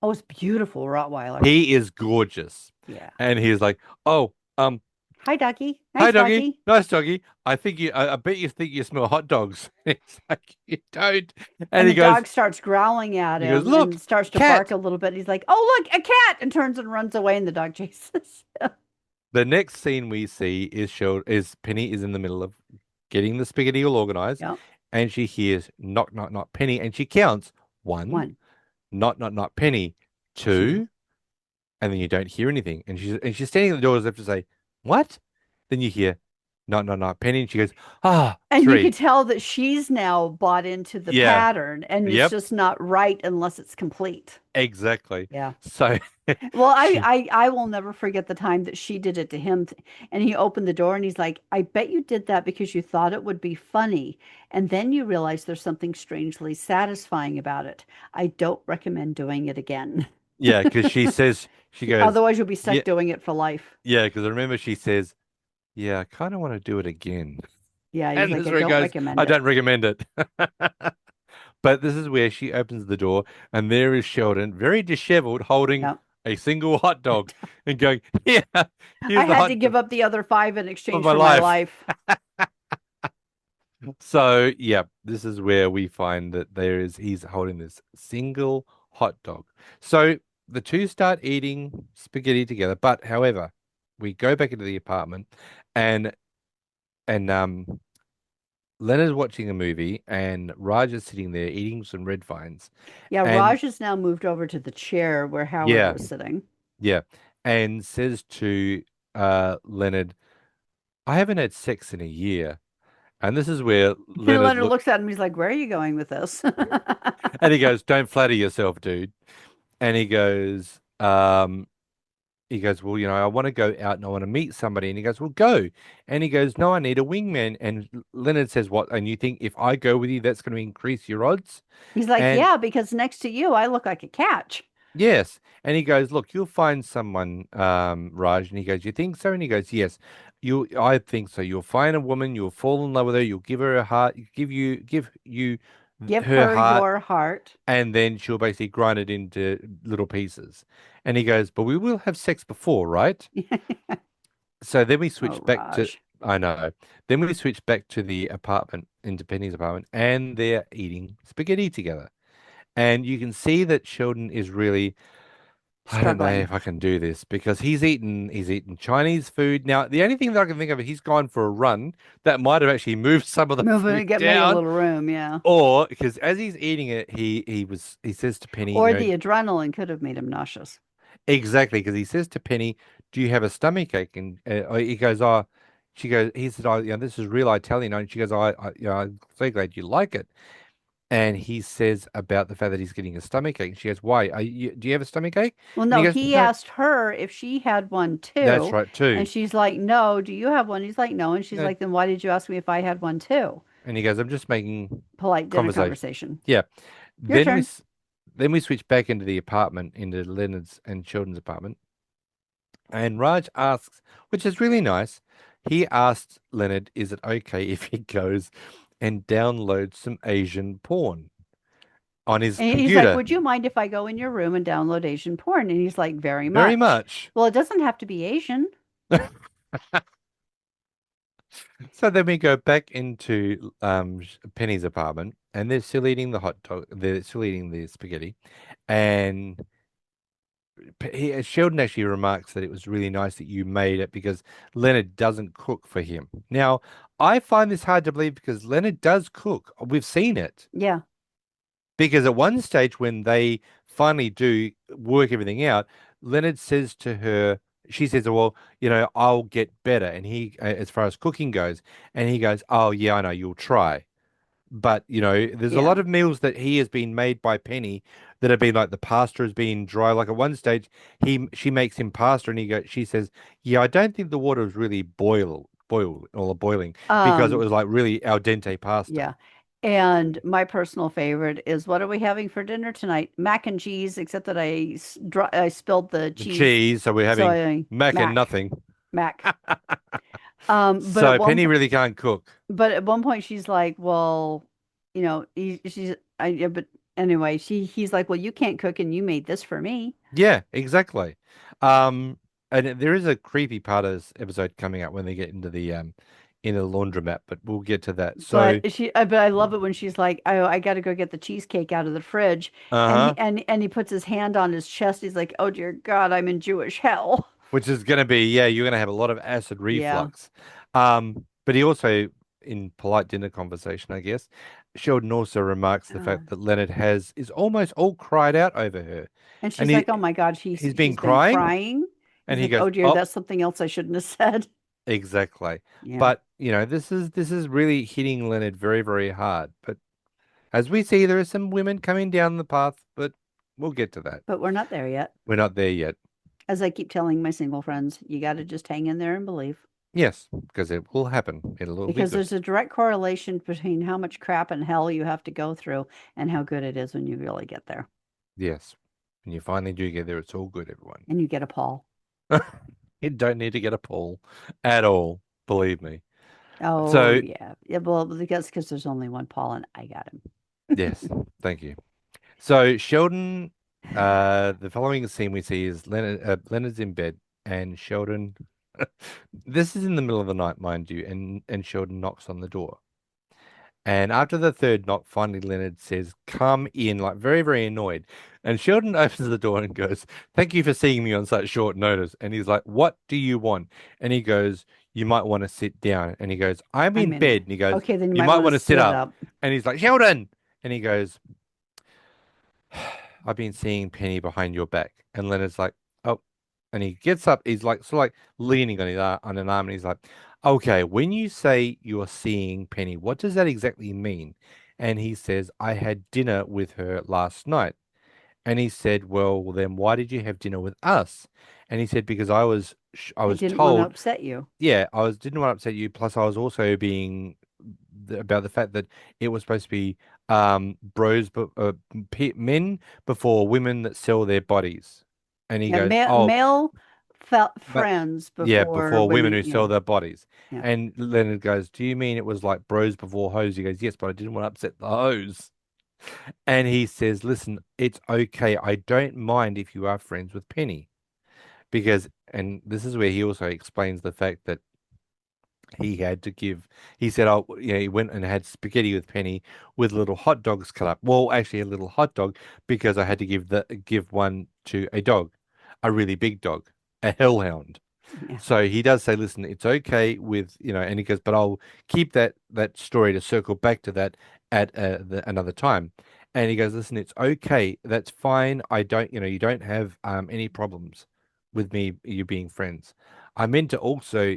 Oh, it's beautiful, Rottweiler. He is gorgeous, Yeah. and he's like, "Oh, Hi, doggy. hi, Nice doggy. doggy. Nice doggy. I bet you think you smell hot dogs." It's like you don't. And And the dog starts growling at he goes, him "Look, and starts to bark cat." a little bit. He's like, "Oh, look, a cat!" and turns and runs away, and the dog chases him. The next scene we see is Penny is in the middle of getting the spaghetti all organized, Yeah. and she hears knock, knock, knock, Penny, and she counts one, One, knock, knock, knock, Penny, two. two, and then you don't hear anything. And she's standing at the door as if to say, "What?" Then you hear knock, knock, knock, Penny, and she goes, "Ah, And you three." could tell that she's now bought into the Yeah. pattern and it's Yep. just not right unless it's complete. Exactly. Yeah. So Well, she, I will never forget the time that she did it to him and he opened the door and he's like, I bet you did that because you thought it would be funny. And then you realize there's something strangely satisfying about it. I don't recommend doing it again. yeah, because she goes, Otherwise, you'll be stuck yeah, doing it for life. yeah, because I remember she says, "Yeah, I kind of want to do it again." Yeah, he's And like, this I where he don't goes, "I recommend it. don't recommend it." But this is where she opens the door, and there is Sheldon, very disheveled, holding Yeah. a single hot dog and going, "Yeah, I here's the had to hot give dog up the other five in of exchange my for my life." life. So, yeah, this is where we find that he's holding this single hot dog. So the two start eating spaghetti together, but however, we go back into the apartment and and Leonard's watching a movie and Raj is sitting there eating some red vines. Yeah, And Raj has now moved over to the chair where Howard yeah, was sitting. yeah. And says to Leonard, "I haven't had sex in a year." And this is where And Leonard Leonard look looks at him. He's like, "Where are you going with this?" and he goes, "Don't flatter yourself, dude." And he goes, "Well, I want to go out and I want to meet somebody." And he goes, "Well, go." And he goes, "No, I need a wingman." And Leonard says, "What? And you think if I go with you, that's going to increase your odds?" He's like, And "Yeah, because next to you, I look like a catch." yes. And he goes, "Look, you'll find someone, Raj." And he goes, "You think so?" And he goes, "Yes, I think so. You'll find a woman, you'll fall in love with her, you'll give her a heart, give you Give her her heart, your heart. and then she'll basically grind it into little pieces." And he goes, "But we will have sex before, right?" So then we Oh, switch back to, Raj. I know. Then we switch back to the apartment, into Penny's apartment, and they're eating spaghetti together. And you can see that Sheldon is really, "I don't know Struggling. if I can do this," because he's eaten Chinese food. Now, the only thing that I can think of is he's gone for a run that might have actually moved some of the food Moving, made a down, little room, yeah. or because as he's eating it, he says to Penny, Or the adrenaline could have made him nauseous. exactly, because he says to Penny, "Do you have a stomach ache?" And he goes, "Oh," he said, "Oh, this is real Italian." And she goes, I'm so glad you like it." And he says about the fact that he's getting a stomach ache. And she goes, "Why? Do you have a stomach ache?" Well, And he no, goes, he "No." asked her if she had one That's too. right, And too. she's like, "No, do you have one?" He's like, "No." And she's No. like, "Then why did you ask me if I had one too?" And he goes, "I'm just making Polite dinner conversation." conversation. Yeah. Your Then we turn. s- then we switch back into the apartment, into Leonard's and Children's apartment. And Raj asks, which is really nice, he asks Leonard, "Is it okay if he goes and downloads some Asian porn on his And he's like, computer?" "Would you mind if I go in your room and download Asian porn?" And he's like, "Very Very much." much. Well, it doesn't have to be Asian. So then we go back into Penny's apartment, and they're still eating the hot dog. They're still eating the spaghetti, and Sheldon actually remarks that it was really nice that you made it because Leonard doesn't cook for him. Now, I find this hard to believe because Leonard does cook. We've seen it. Yeah. Because at one stage, when they finally do work everything out, Leonard says to her, she says, "Well, I'll get better." And as far as cooking goes, and he goes, "Oh, yeah, I know, you'll try." But, there's a Yeah. lot of meals that he has been made by Penny that have been like the pasta has been dry. Like at one stage, she makes him pasta and she says, "Yeah, I don't think the water was really boiling because it Um, was like really al dente pasta." yeah. And my personal favorite is what are we having for dinner tonight? Mac and cheese, except that I spilled the The cheese. cheese, so we're So having I mac and Mac, nothing. Mac. So Penny really can't cook. But at one point she's like, well, yeah, but anyway, he's like, well, you can't cook and you made this for me. Yeah, exactly. And there is a creepy part of this episode coming up when they get into the laundromat, but we'll get to that. So, But I love it when she's like, oh, I got to go get the cheesecake out of the fridge. And uh-huh, he puts his hand on his chest. He's like, oh dear God, I'm in Jewish hell. which is going to be, yeah, you're going to have a lot of acid Yeah. reflux. But in polite dinner conversation, I guess, Sheldon also remarks the Uh, fact that Leonard is almost all cried out over her. and And she's like, "Oh my God, he's been he's been crying, crying." and He's he like, goes, "Oh dear, "Oh, that's something else I shouldn't have said." exactly." Yeah, But this is really hitting Leonard very, very hard. But as we see, there are some women coming down the path, but we'll get to that. but we're not there yet. We're not there yet. As I keep telling my single friends, you got to just hang in there and believe. Yes, because it will happen. It'll be Because good. there's a direct correlation between how much crap and hell you have to go through and how good it is when you really get there. Yes. When you finally do get there, it's all good, everyone. And you get a Paul. You don't need to get a poll at all, believe me. Oh, So, yeah. Yeah, well, because there's only one Paul and I got him. yes, thank you. So Sheldon, the following scene we see is Leonard's in bed and Sheldon, this is in the middle of the night, mind you, and Sheldon knocks on the door. And after the third knock, finally Leonard says, "Come in," like very, very annoyed. And Sheldon opens the door and goes, "Thank you for seeing me on such short notice." And he's like, "What do you want?" And he goes, "You might want to sit down." And he goes, "I'm I'm in in. bed." And he goes, Okay, then you "You might might want to want to sit sit up." up. And he's like, "Sheldon." And he goes, "I've been seeing Penny behind your back." And Leonard's like, "Oh." And he gets up. He's like, sort of like leaning on on an arm. And he's like, "Okay, when you say you're seeing Penny, what does that exactly mean?" And he says, "I had dinner with her last night." And he said, "Well, then why did you have dinner with us?" And he said, "Because I I was didn't want to told, upset you. yeah, didn't want to upset you. Plus, I was also being about the fact that it was supposed to be bros, but men before women that sell their bodies." And he Yeah, goes, "Oh, male but friends yeah, before before women women. who Yeah, sell their bodies." yeah. And Leonard goes, "Do you mean it was like bros before hoes?" He goes, "Yes, but I didn't want to upset the hoes." And he says, "Listen, it's okay. I don't mind if you are friends with Penny." Because, and this is where he also explains the fact that he had to give, he said, "Oh, yeah," he went and had spaghetti with Penny with little hot dogs cut up. Well, actually, a little hot dog because I had to give one to a dog, a really big dog, a hellhound. Yeah. So he does say, "Listen, it's okay with, and he goes, but I'll keep that story to circle back to that at another time." And he goes, "Listen, it's okay. That's fine. I don't, you don't have any problems with you being friends. I meant to also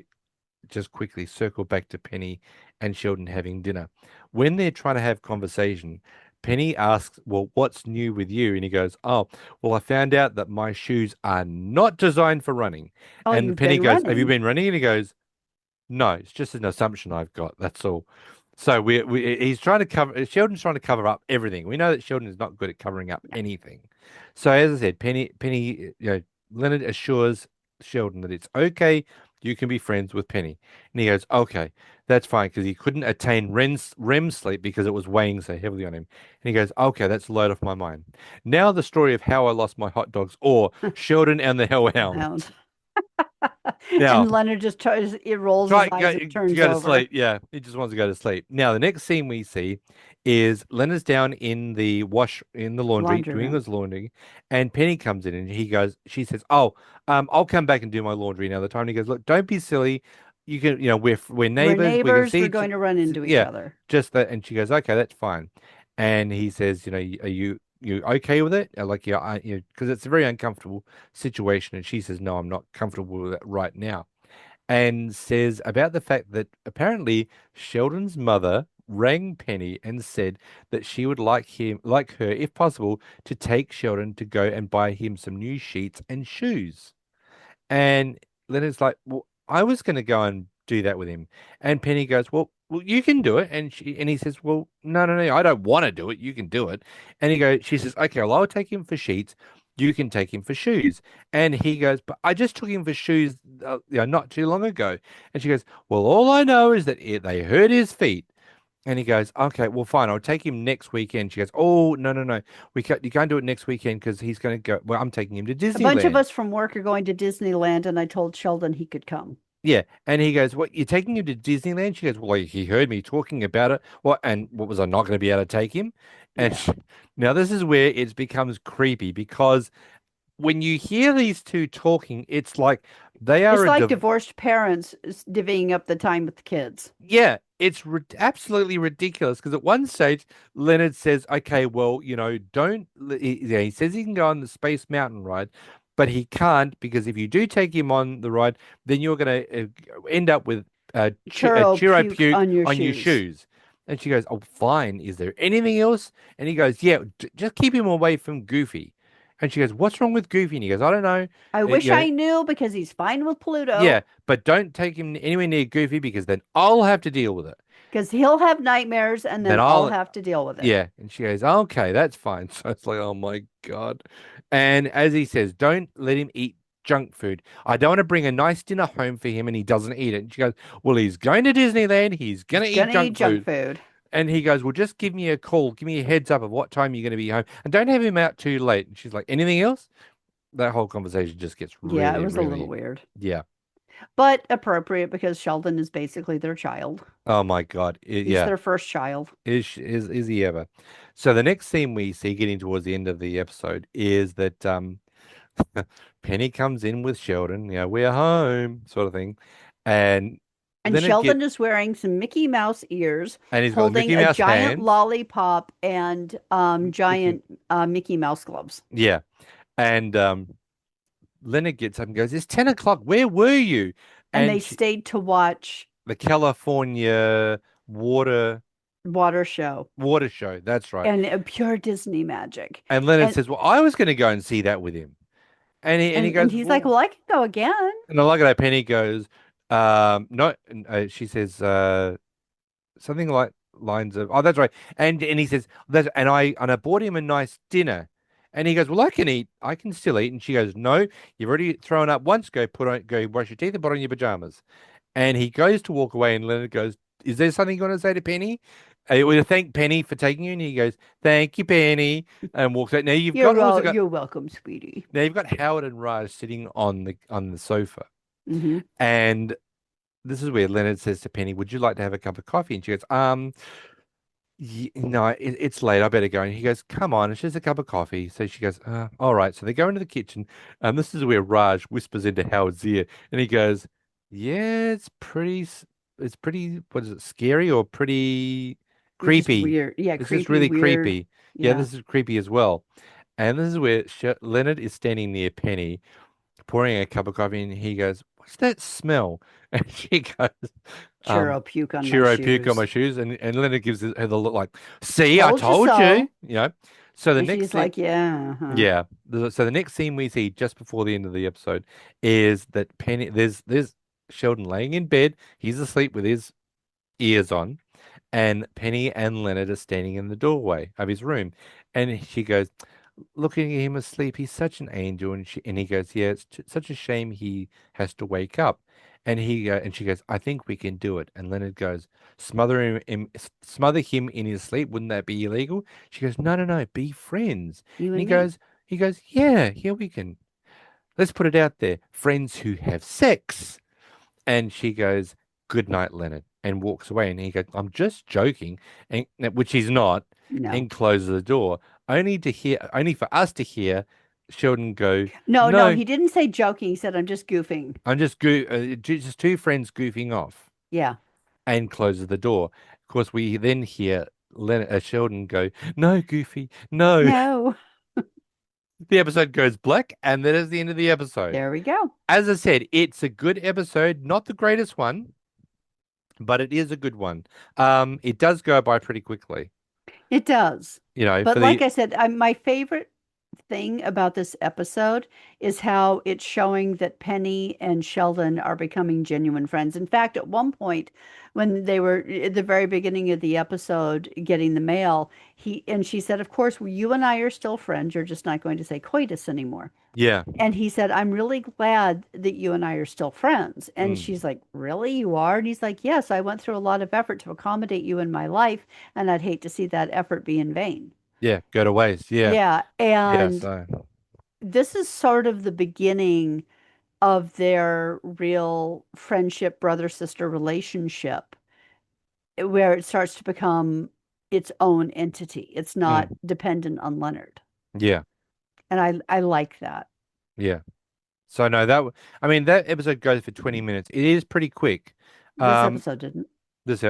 just quickly circle back to Penny and Sheldon having dinner. When they're trying to have conversation, Penny asks, 'Well, what's new with you?' And he goes, 'Oh, well, I found out that my shoes are not designed for running.' Oh, And you've Penny been goes, 'Have you running. been running?' And he goes, 'No, it's just an assumption I've got. That's all.' So he's trying to Sheldon's trying to cover up everything. We know that Sheldon is not good at covering up Yeah. anything. So as I said, Penny, Leonard assures Sheldon that it's okay. You can be friends with Penny. And he goes, "Okay, that's fine," because he couldn't attain REM sleep because it was weighing so heavily on him. And he goes, "Okay, that's a load off my mind. Now the story of how I lost my hot dogs or Sheldon and the Hellhound." Hound. Now, And Leonard just tries, it rolls his try eyes and to turns go to over. sleep. Yeah, he just wants to go to sleep. Now, the next scene we see is Leonard's down in the laundry, Laundry doing room. his laundry, and Penny comes in and she says, "Oh, I'll come back and do my laundry another time." And he goes, "Look, don't be silly. You can, we're We're neighbors. We can neighbors. see We're each, going to run into each yeah, other. just that." And she goes, "Okay, that's fine." And he says, "Are you okay with it?" Like, yeah, because it's a very uncomfortable situation. And she says, "No, I'm not comfortable with it right now." And says about the fact that apparently Sheldon's mother rang Penny and said that she would like her, if possible, to take Sheldon to go and buy him some new sheets and shoes. And Leonard's like, "Well, I was going to go and do that with him." And Penny goes, "Well, you can do it." And he says, "Well, no, no, no, I don't want to do it. You can do it." And she says, "Okay, well, I'll take him for sheets. You can take him for shoes." And he goes, "But I just took him for shoes, not too long ago." And she goes, "Well, all I know is that they hurt his feet." And he goes, "Okay, well, fine. I'll take him next weekend." She goes, "Oh, no, no, no. You can't do it next weekend because he's going to go. Well, I'm taking him to A bunch of Disneyland." us from work are going to Disneyland, and I told Sheldon he could come. Yeah. And he goes, "What, you're taking him to Disneyland?" She goes, "Well, he heard me talking about it. What was I not going to be able to take him?" And Yeah. now this is where it becomes creepy because when you hear these two talking, it's like They It's are a like divorced parents divvying up the time with the kids. Yeah, it's absolutely ridiculous because at one stage Leonard says, "Okay, well, don't." Yeah, he says he can go on the Space Mountain ride, but he can't because if you do take him on the ride, then you're going to end up with Churro churro puke puke on your on your shoes. shoes. And she goes, "Oh, fine. Is there anything else?" And he goes, "Yeah, just keep him away from Goofy." And she goes, "What's wrong with Goofy?" And he goes, "I don't know." I wish I knew because he's fine with Yeah, Pluto. but don't take him anywhere near Goofy because then I'll have to deal with it. Because he'll have nightmares and Then then I'll I'll have to deal with it. Yeah, and she goes, "Okay, that's fine." So it's like, oh my God. And as he says, don't let him eat junk food. I don't want to bring a nice dinner home for him and he doesn't eat it. And she goes, "Well, he's going to Disneyland. He's going He's to eat gonna eat junk junk food." food. And he goes, "Well, just give me a call. Give me a heads up of what time you're going to be home. And don't have him out too late." And she's like, "Anything else?" That whole conversation just gets Yeah, it really, was a little really, weird, yeah. but appropriate because Sheldon is basically their child. Oh my God. He's Yeah. their first child. Is he ever? So the next scene we see getting towards the end of the episode is that Penny comes in with Sheldon, we're home, sort of thing. And And Leonard Sheldon get is wearing some Mickey Mouse ears, and he's got holding Mickey a Mouse giant hands. lollipop and Mickey, giant Mickey Mouse gloves. yeah. And Leonard gets up and goes, "It's 10 o'clock. Where were you?" And they And stayed to watch the California water show water show. That's right. and pure Disney magic. And Leonard And says, "Well, I was going to go and see that with him." And he and goes, he's like, "Well," "Well, I can go again." and I like it. Penny goes, "No." And, she says, something like lines of, "Oh, that's right." And he says, "And I bought him a nice dinner." And he goes, "Well, I can still eat." And she goes, "No, you've already thrown up once. Go brush your teeth and put on your pajamas." And he goes to walk away, and Leonard goes, "Is there something you want to say to Penny? We want to thank Penny for taking you." And he goes, "Thank you, Penny," and walks out. You're welcome, sweetie. Now you've got Howard and Raj sitting on the sofa, Hmm. and this is where Leonard says to Penny, "Would you like to have a cup of coffee?" And she goes, No, it's late. I better go." And he goes, "Come on, it's just a cup of coffee." So she goes, "All right." So they go into the kitchen, and this is where Raj whispers into Howard's ear, and he goes, "Yeah, it's pretty, what is it, scary or pretty You're just creepy? weird. Yeah, It's just creepy, really weird. creepy." Yeah, Yeah. this is creepy as well. And this is where Leonard is standing near Penny, pouring a cup of coffee, and he goes, "What's that smell?" And she goes, um, Churro puke on my "Churro puke on my shoes. shoes." And Leonard gives her the look like, "See, I Told you told you." so. So the And next she's scene, like, yeah, uh-huh. yeah. So the next scene we see just before the end of the episode is that Penny, there's Sheldon laying in bed. He's asleep with his ears on, and Penny and Leonard are standing in the doorway of his room, and she goes, looking at him asleep. "He's such an angel." And he goes, "Yeah, it's such a shame he has to wake up." And she goes, "I think we can do it." And Leonard goes, smother him in his sleep. Wouldn't that be illegal?" She goes, "No, no, no, be friends." You And and me. he goes, "Yeah, here we can. Let's put it out there. Friends who have sex." And she goes, "Good night, Leonard," and walks away. And he goes, "I'm just joking," and which he's not, No. and closes the door, only for us to hear Sheldon go, No, no, "No, he didn't say joking. He said, I'm just goofing. I'm just two friends goofing off," Yeah. and closes the door. Of course, we then hear Sheldon go, "No, Goofy, no." No. The episode goes black, and that is the end of the episode. There we go. As I said, it's a good episode, not the greatest one, but it is a good one. It does go by pretty quickly, It does. for But like the I said, my favorite thing about this episode is how it's showing that Penny and Sheldon are becoming genuine friends. In fact, at one point, when they were at the very beginning of the episode getting the mail, she said, "Of course, you and I are still friends. You're just not going to say coitus anymore." yeah, And he said, "I'm really glad that you and I are still friends." And mm, she's like, "Really, you are?" And he's like, "Yes, I went through a lot of effort to accommodate you in my life, and I'd hate to see that effort be in vain." yeah, go to waste, yeah, Yeah. yeah. And So this is sort of the beginning of their real friendship, brother sister relationship, where it starts to become its own entity. It's not mm, dependent on Leonard. yeah, And I like that. yeah. So no, I mean, that episode goes for 20 minutes. It is pretty quick. This Um, episode didn't.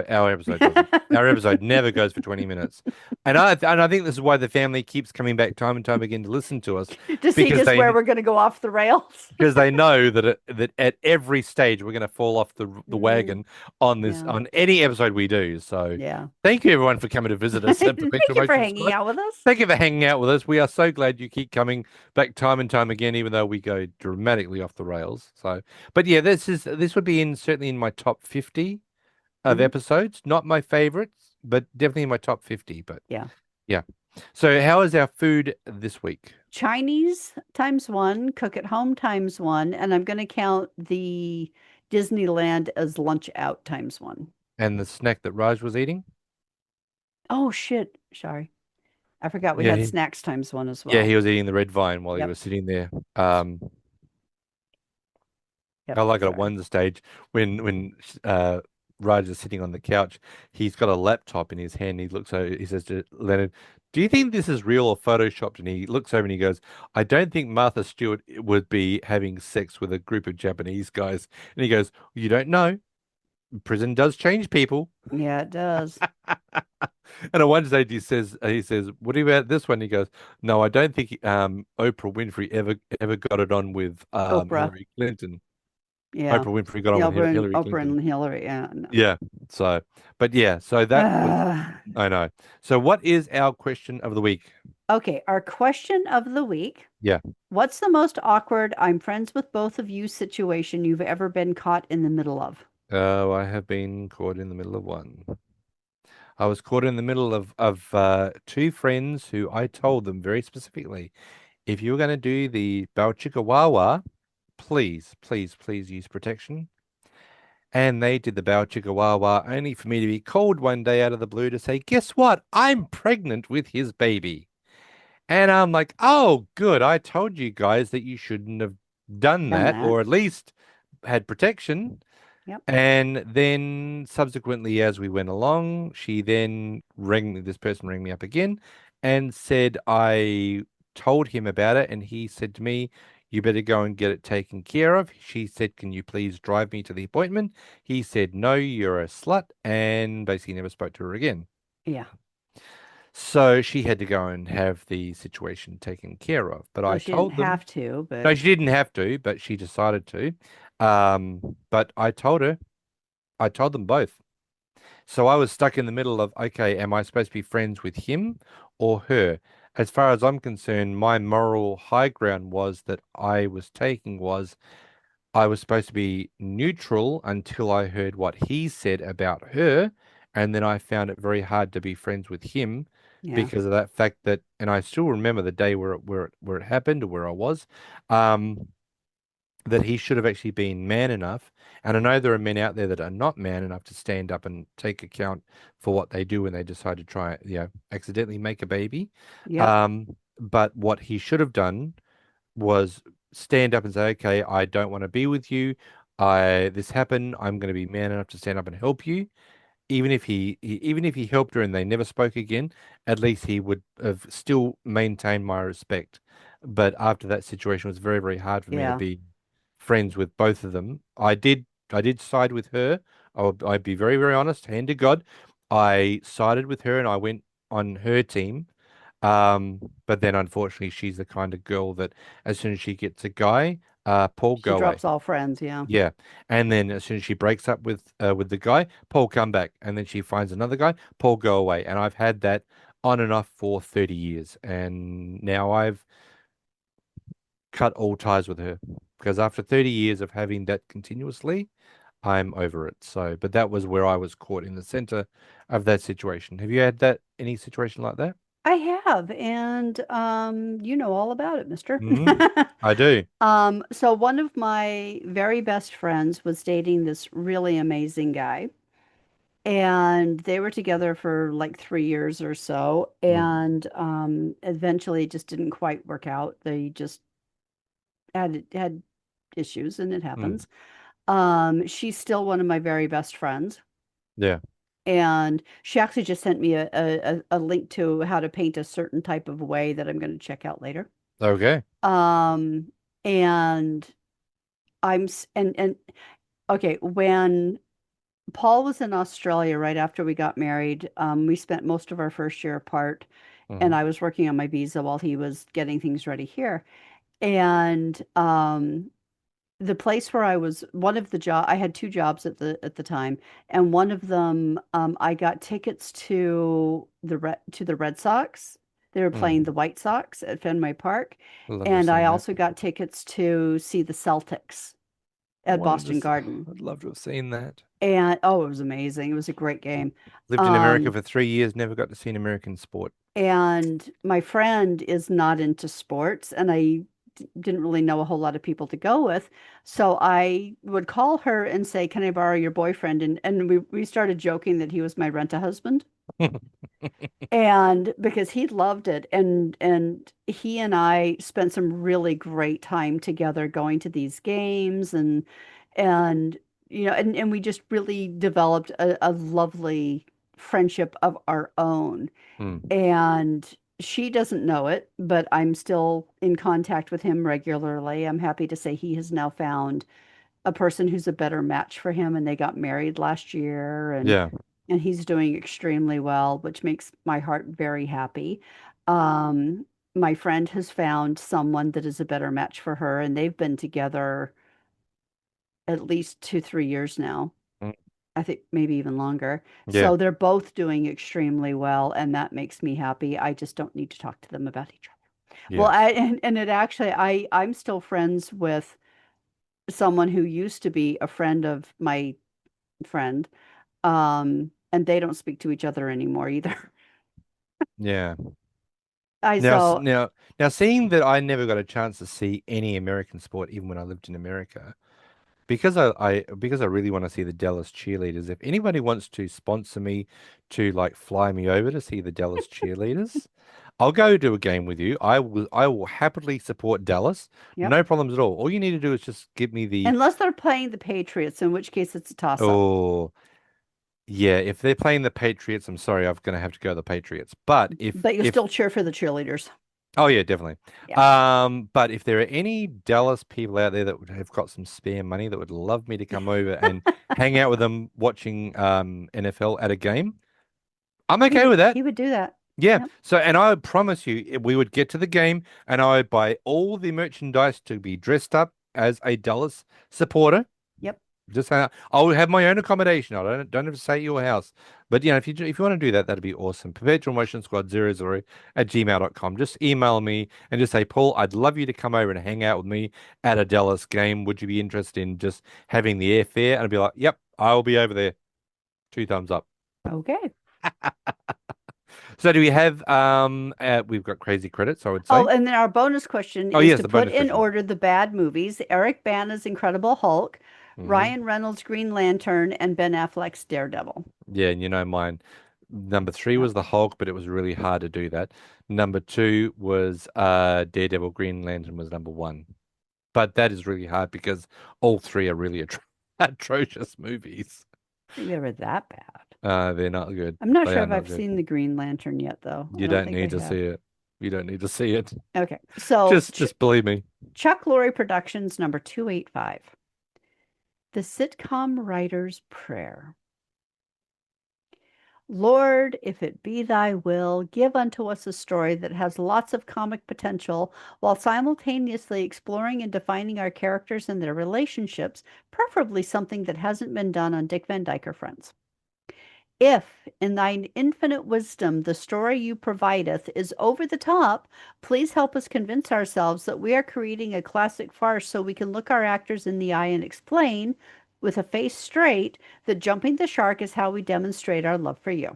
our episode doesn't. Our episode never goes for 20 minutes. And I think this is why the family keeps coming back time and time again to listen to us To see because just where they we're going to go off the rails. because they know that at every stage we're going to fall off the Mm, wagon on this yeah. on any episode we do. So Yeah. thank you everyone for coming to visit us at Thank Perpetual you for Motion hanging Squad. out with us. Thank you for hanging out with us. We are so glad you keep coming back time and time again, even though we go dramatically off the rails. So, but yeah, this would be certainly in my top 50 of Mhm. episodes. Not my favorites, but definitely in my top 50. But Yeah. yeah. So how is our food this week? Chinese times one, cook at home times one, and I'm going to count the Disneyland as lunch out times one. And the snack that Raj was eating? Oh shit. Sorry. I forgot we Yeah, had snacks times one as yeah, well. he was eating the red vine while he Yep. was sitting there. Um, I Yep. like it at Sorry. one stage when Raj is sitting on the couch, he's got a laptop in his hand. He looks over, he says to Leonard, "Do you think this is real or photoshopped?" And he looks over and he goes, "I don't think Martha Stewart would be having sex with a group of Japanese guys." And he goes, "You don't know. Prison does change people." Yeah, it does. And at one stage he says, "What about this one?" He goes, "No, I don't think Oprah Winfrey ever got it on with Oprah. Hillary Clinton. Yeah. Oprah Winfrey got on Yeah, with Hillary Oprah Clinton." and Hillary. Yeah, no. Yeah. So, but yeah, so that was I know. So what is our question of the week? Okay, our question of the week. Yeah. What's the most awkward I'm friends with both of you situation you've ever been caught in the middle of? Oh, I have been caught in the middle of one. I was caught in the middle of two friends who I told them very specifically, if you were going to do the Balchikawawa, please, please, please use protection. And they did the Bao Chihuahua only for me to be called one day out of the blue to say, guess what? I'm pregnant with his baby. And I'm like, oh, good. I told you guys that you shouldn't have done Done that, that. or at least had protection. Yep. And then subsequently, as we went along, this person rang me up again and said, I told him about it. And he said to me, you better go and get it taken care of. She said, can you please drive me to the appointment? He said, no, you're a slut. And basically never spoke to her again. Yeah. So she had to go and have the situation taken care of. But Well, I she didn't told them, have to, no, but she didn't have to, but she decided to. But I told them both. So I was stuck in the middle of, okay, am I supposed to be friends with him or her? As far as I'm concerned, my moral high ground was that I was supposed to be neutral until I heard what he said about her, and then I found it very hard to be friends with him yeah. because of that fact that, and I still remember the day where it happened or where I was. Um, that he should have actually been man enough. And I know there are men out there that are not man enough to stand up and take account for what they do when they decide to try, accidentally make a baby. Yep. But what he should have done was stand up and say, okay, I don't want to be with you. This happened. I'm going to be man enough to stand up and help you. Even if he helped her and they never spoke again, at least he would have still maintained my respect. But after that situation, it was very, very hard for me to Yeah. be friends with both of them. I did side with her. I'd be very, very honest, hand to God. I sided with her and I went on her team. But then unfortunately she's the kind of girl that as soon as she gets a guy, Paul, She go away. drops all friends. Yeah. Yeah. And then as soon as she breaks up with the guy, Paul come back. And then she finds another guy, Paul go away. And I've had that on and off for 30 years. And now I've cut all ties with her because after 30 years of having that continuously, I'm over it. So, but that was where I was caught in the center of that situation. Have you had any situation like that? I have, and you know all about it, mister. Hmm. I do. So one of my very best friends was dating this really amazing guy, and they were together for like 3 years or so, Mm, and eventually it just didn't quite work out. They just had issues, and it mm, happens. She's still one of my very best friends. yeah. And she actually just sent me a link to how to paint a certain type of way that I'm going to check out later. Okay. Um, and and okay, when Paul was in Australia right after we got married, we spent most of our first year apart, and Hmm. I was working on my visa while he was getting things ready here. And the place where I was, one of the job, I had two jobs at the time, and one of them, I got tickets to the Red Sox. They were playing Mm. the White Sox at Fenway Park, I'd love to have and I seen that. also got tickets to see the Celtics I at wanted to. Boston Garden. I'd love to have seen that. And oh, it was amazing. It was a great game. Lived in America Um, for 3 years, never got to see an American sport. and my friend is not into sports, and didn't really know a whole lot of people to go with. So I would call her and say, "Can I borrow your boyfriend?" And we started joking that he was my rent-a-husband. And because he loved it, and he and I spent some really great time together going to these games, and and we just really developed a lovely friendship of our own. Mm. And she doesn't know it, but I'm still in contact with him regularly. I'm happy to say he has now found a person who's a better match for him, and they got married last year, Yeah. and he's doing extremely well, which makes my heart very happy. My friend has found someone that is a better match for her, and they've been together at least 2, 3 years now. Mm. I think maybe even longer. Yeah. So they're both doing extremely well, and that makes me happy. I just don't need to talk to them about each other. Well, Yeah. and it actually, I'm still friends with someone who used to be a friend of my friend, and they don't speak to each other anymore either. Yeah. I Now, so now, seeing that I never got a chance to see any American sport, even when I lived in America, because I really want to see the Dallas cheerleaders. If anybody wants to sponsor me to like fly me over to see the Dallas cheerleaders, I'll go to a game with you. I will happily support Dallas. yep. No problems at all. All you need to do is just give me the Unless they're playing the Patriots, in which case it's a toss-up. oh yeah, if they're playing the Patriots, I'm sorry, I'm gonna have to go the Patriots. But But you if still cheer for the cheerleaders. oh yeah, definitely. Yeah. But if there are any Dallas people out there that would have got some spare money that would love me to come over and hang out with them watching NFL at a game, I'm okay with that. He would do that. Yeah. Yep. So, and I promise you, we would get to the game and I would buy all the merchandise to be dressed up as a Dallas supporter. Yep. Just I will have my own accommodation. I don't have to stay at your house. But if you want to do that, that'd be awesome. Perpetual Motion Squad 00 at gmail.com. Just email me and just say, Paul, I'd love you to come over and hang out with me at a Dallas game. Would you be interested in just having the airfare? And I'd be like, yep, I'll be over there. 2 thumbs up. Okay. So do we have we've got crazy credits, I would Oh, say. and then our bonus question Oh is yes, to the put bonus in question. order the bad movies: Eric Bana's Incredible Hulk, Hmm. Ryan Reynolds' Green Lantern, and Ben Affleck's Daredevil. Yeah, and you know mine. Number three Yep. was the Hulk, but it was really hard to do that. Number two was Daredevil. Green Lantern was number one. But that is really hard because all three are really atrocious movies. I think they were that bad. They're not good. I'm not They sure are if not I've good. seen the Green Lantern yet, though. I You don't don't think I need to have. see it. You don't need to see it. Okay. So Just believe me. Chuck Lorre Productions number 285. The Sitcom Writer's Prayer. Lord, if it be thy will, give unto us a story that has lots of comic potential while simultaneously exploring and defining our characters and their relationships, preferably something that hasn't been done on Dick Van Dyke or Friends. If, in thine infinite wisdom, the story you provideth is over the top, please help us convince ourselves that we are creating a classic farce so we can look our actors in the eye and explain, with a face straight, that jumping the shark is how we demonstrate our love for you.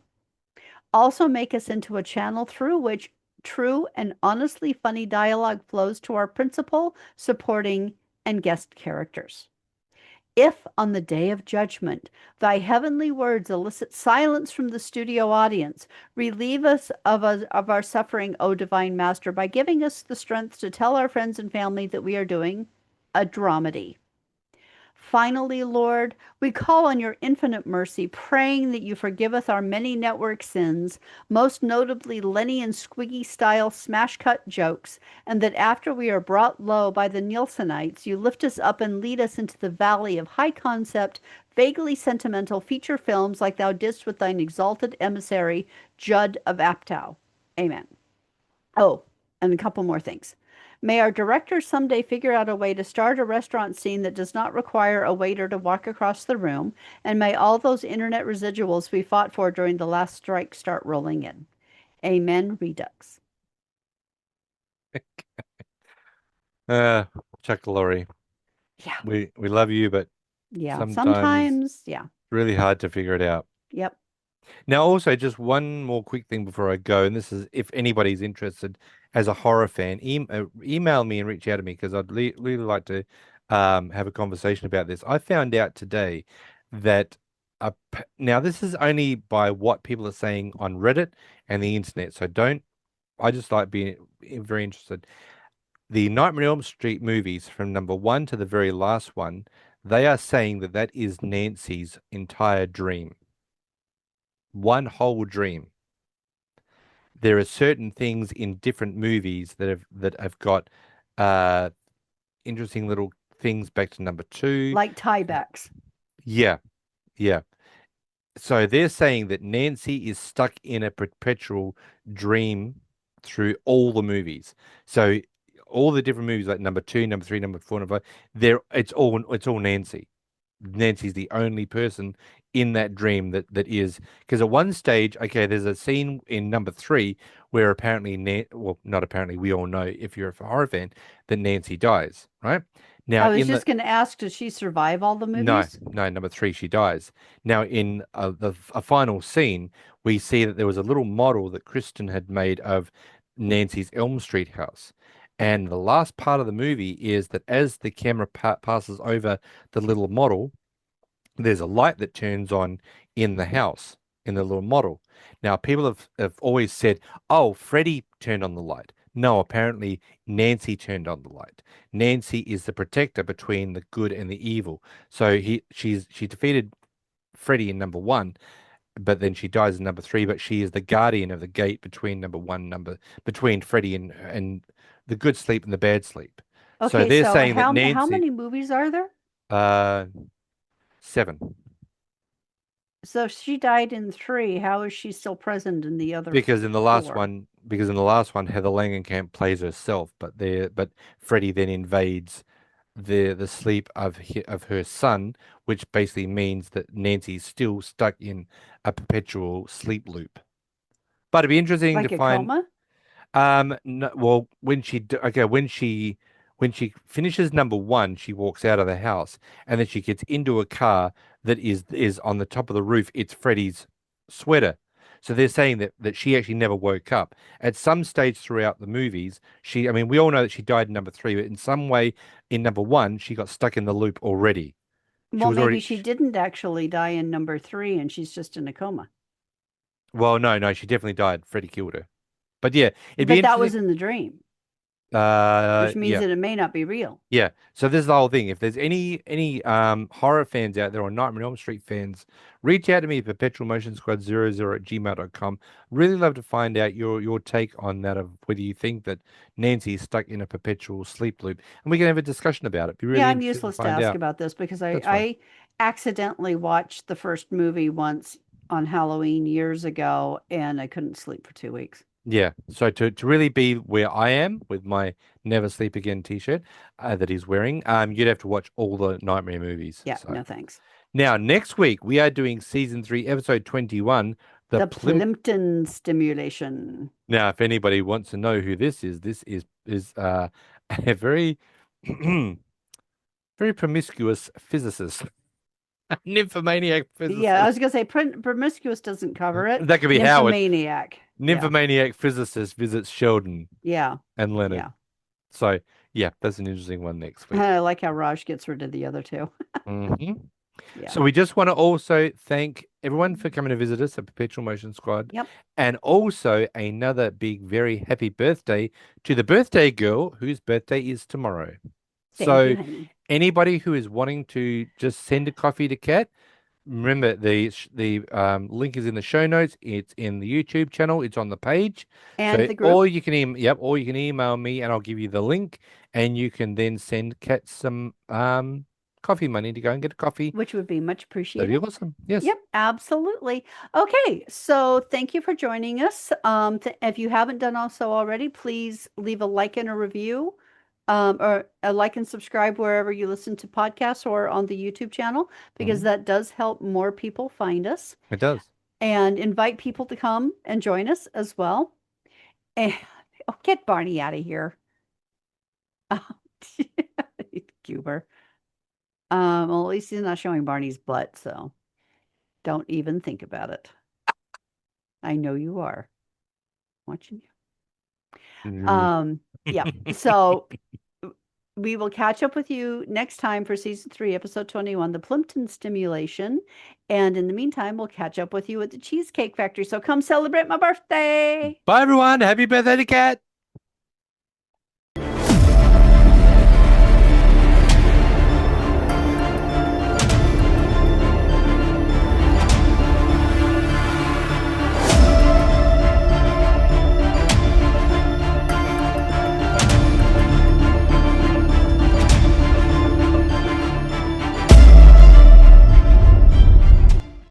Also, make us into a channel through which true and honestly funny dialogue flows to our principal, supporting, and guest characters. If on the day of judgment thy heavenly words elicit silence from the studio audience, relieve us of our suffering, O divine master, by giving us the strength to tell our friends and family that we are doing a dramedy. Finally, Lord, we call on your infinite mercy, praying that you forgiveth our many network sins, most notably Lenny and Squiggy style smash cut jokes, and that after we are brought low by the Nielsenites, you lift us up and lead us into the valley of high concept, vaguely sentimental feature films like thou didst with thine exalted emissary, Judd of Apatow. Amen. Oh, and a couple more things. May our director someday figure out a way to start a restaurant scene that does not require a waiter to walk across the room, and may all those internet residuals we fought for during the last strike start rolling in. Amen, Redux. Uh, Chuck Lorre, Yeah, we love you, but yeah. sometimes Sometimes, yeah. it's really hard to figure it out. Yep. Now, also, just one more quick thing before I go, and this is if anybody's interested as a horror fan, email me and reach out to me because I'd really like to have a conversation about this. I found out today that now this is only by what people are saying on Reddit and the internet, so don't. I just like being very interested. The Nightmare on Elm Street movies, from number one to the very last one, they are saying that that is Nancy's entire dream. One whole dream. There are certain things in different movies that have got uh interesting little things back to number two. Like tiebacks. Yeah, yeah. So they're saying that Nancy is stuck in a perpetual dream through all the movies. So all the different movies like number two, number three, number four, number five, it's all Nancy. Nancy's the only person in that dream that is because at one stage, okay, there's a scene in number three where apparently, well, not apparently, we all know if you're a horror fan that Nancy dies, right? Now I was in the just going to ask, does she survive all the no, movies? no, number three, she dies. Now, in a final scene, we see that there was a little model that Kristen had made of Nancy's Elm Street house. And the last part of the movie is that as the camera passes over the little model, there's a light that turns on in the house, in the little model. Now, people have always said, oh, Freddie turned on the light. No, apparently Nancy turned on the light. Nancy is the protector between the good and the evil. So she defeated Freddie in number one, but then she dies in number three, but she is the guardian of the gate between between Freddie and the good sleep and the bad sleep. So Okay, they're so saying that how Nancy many movies are there? uh seven. So if she died in three, how is she still present in the other four? Because in the last one, Heather Langenkamp plays herself, but Freddie then invades the sleep of her son, which basically means that Nancy's still stuck in a perpetual sleep loop. But it'd be interesting to Like a find. coma? No, well, when she finishes number one, she walks out of the house, and then she gets into a car that is on the top of the roof. It's Freddie's sweater. So they're saying that she actually never woke up. At some stage throughout the movies, I mean, we all know that she died in number three, but in some way in number one, she got stuck in the loop already. She Well, was maybe already, she didn't actually die in number three and she's just in a coma. well, no, no, she definitely died. Freddie killed her. But yeah, it'd be But that interesting. was in the dream, which means Yeah. that it may not be real. Yeah, so this is the whole thing. If there's any horror fans out there or Nightmare on Elm Street fans, reach out to me at perpetualmotionsquad00@gmail.com. Really love to find out your take on that of whether you think that Nancy is stuck in a perpetual sleep loop, and we can have a discussion about it. Be Yeah, really I'm interesting to useless to find ask out. about this because I, That's fine. I accidentally watched the first movie once on Halloween years ago and I couldn't sleep for 2 weeks. Yeah, so to really be where I am with my Never Sleep Again t-shirt that he's wearing, you'd have to watch all the Nightmare movies. Yeah, So no thanks. now next week we are doing season 3, episode 21, the The Plim. Plimpton stimulation. Now, if anybody wants to know who this is a very very promiscuous physicist, nymphomaniac Yeah, I physicist. was gonna say promiscuous doesn't cover it. That could be Howard. Nymphomaniac. Yeah, Nymphomaniac physicist visits Sheldon yeah, and Leonard. yeah. So yeah, that's an interesting one next week. I like how Raj gets rid of the other two. hmm Yeah. So we just want to also thank everyone for coming to visit us at Perpetual Motion Squad. Yep. And also another big, very happy birthday to the birthday girl whose birthday is tomorrow. Thank So you, honey. Anybody who is wanting to just send a coffee to Kat, remember the link is in the show notes. It's in the YouTube channel. It's on the page. And So the group, or you can email me and I'll give you the link, and you can then send Kat some coffee money to go and get a coffee. which would be much That'd be appreciated. awesome. Yes. Yep, absolutely. Okay, so thank you for joining us. If you haven't done so already, please leave a like and a review, or a like and subscribe wherever you listen to podcasts or on the YouTube channel, because Mhm. that does help more people find us, It does. and invite people to come and join us as well. And oh, get Barney out of here. Cuber. Well, at least he's not showing Barney's butt, so don't even think about it. I know you are watching you. Mm. Yeah. So we will catch up with you next time for season 3, episode 21, the Plimpton stimulation. And in the meantime, we'll catch up with you at the Cheesecake Factory. So come celebrate my birthday. Bye, everyone. Happy birthday to Kat.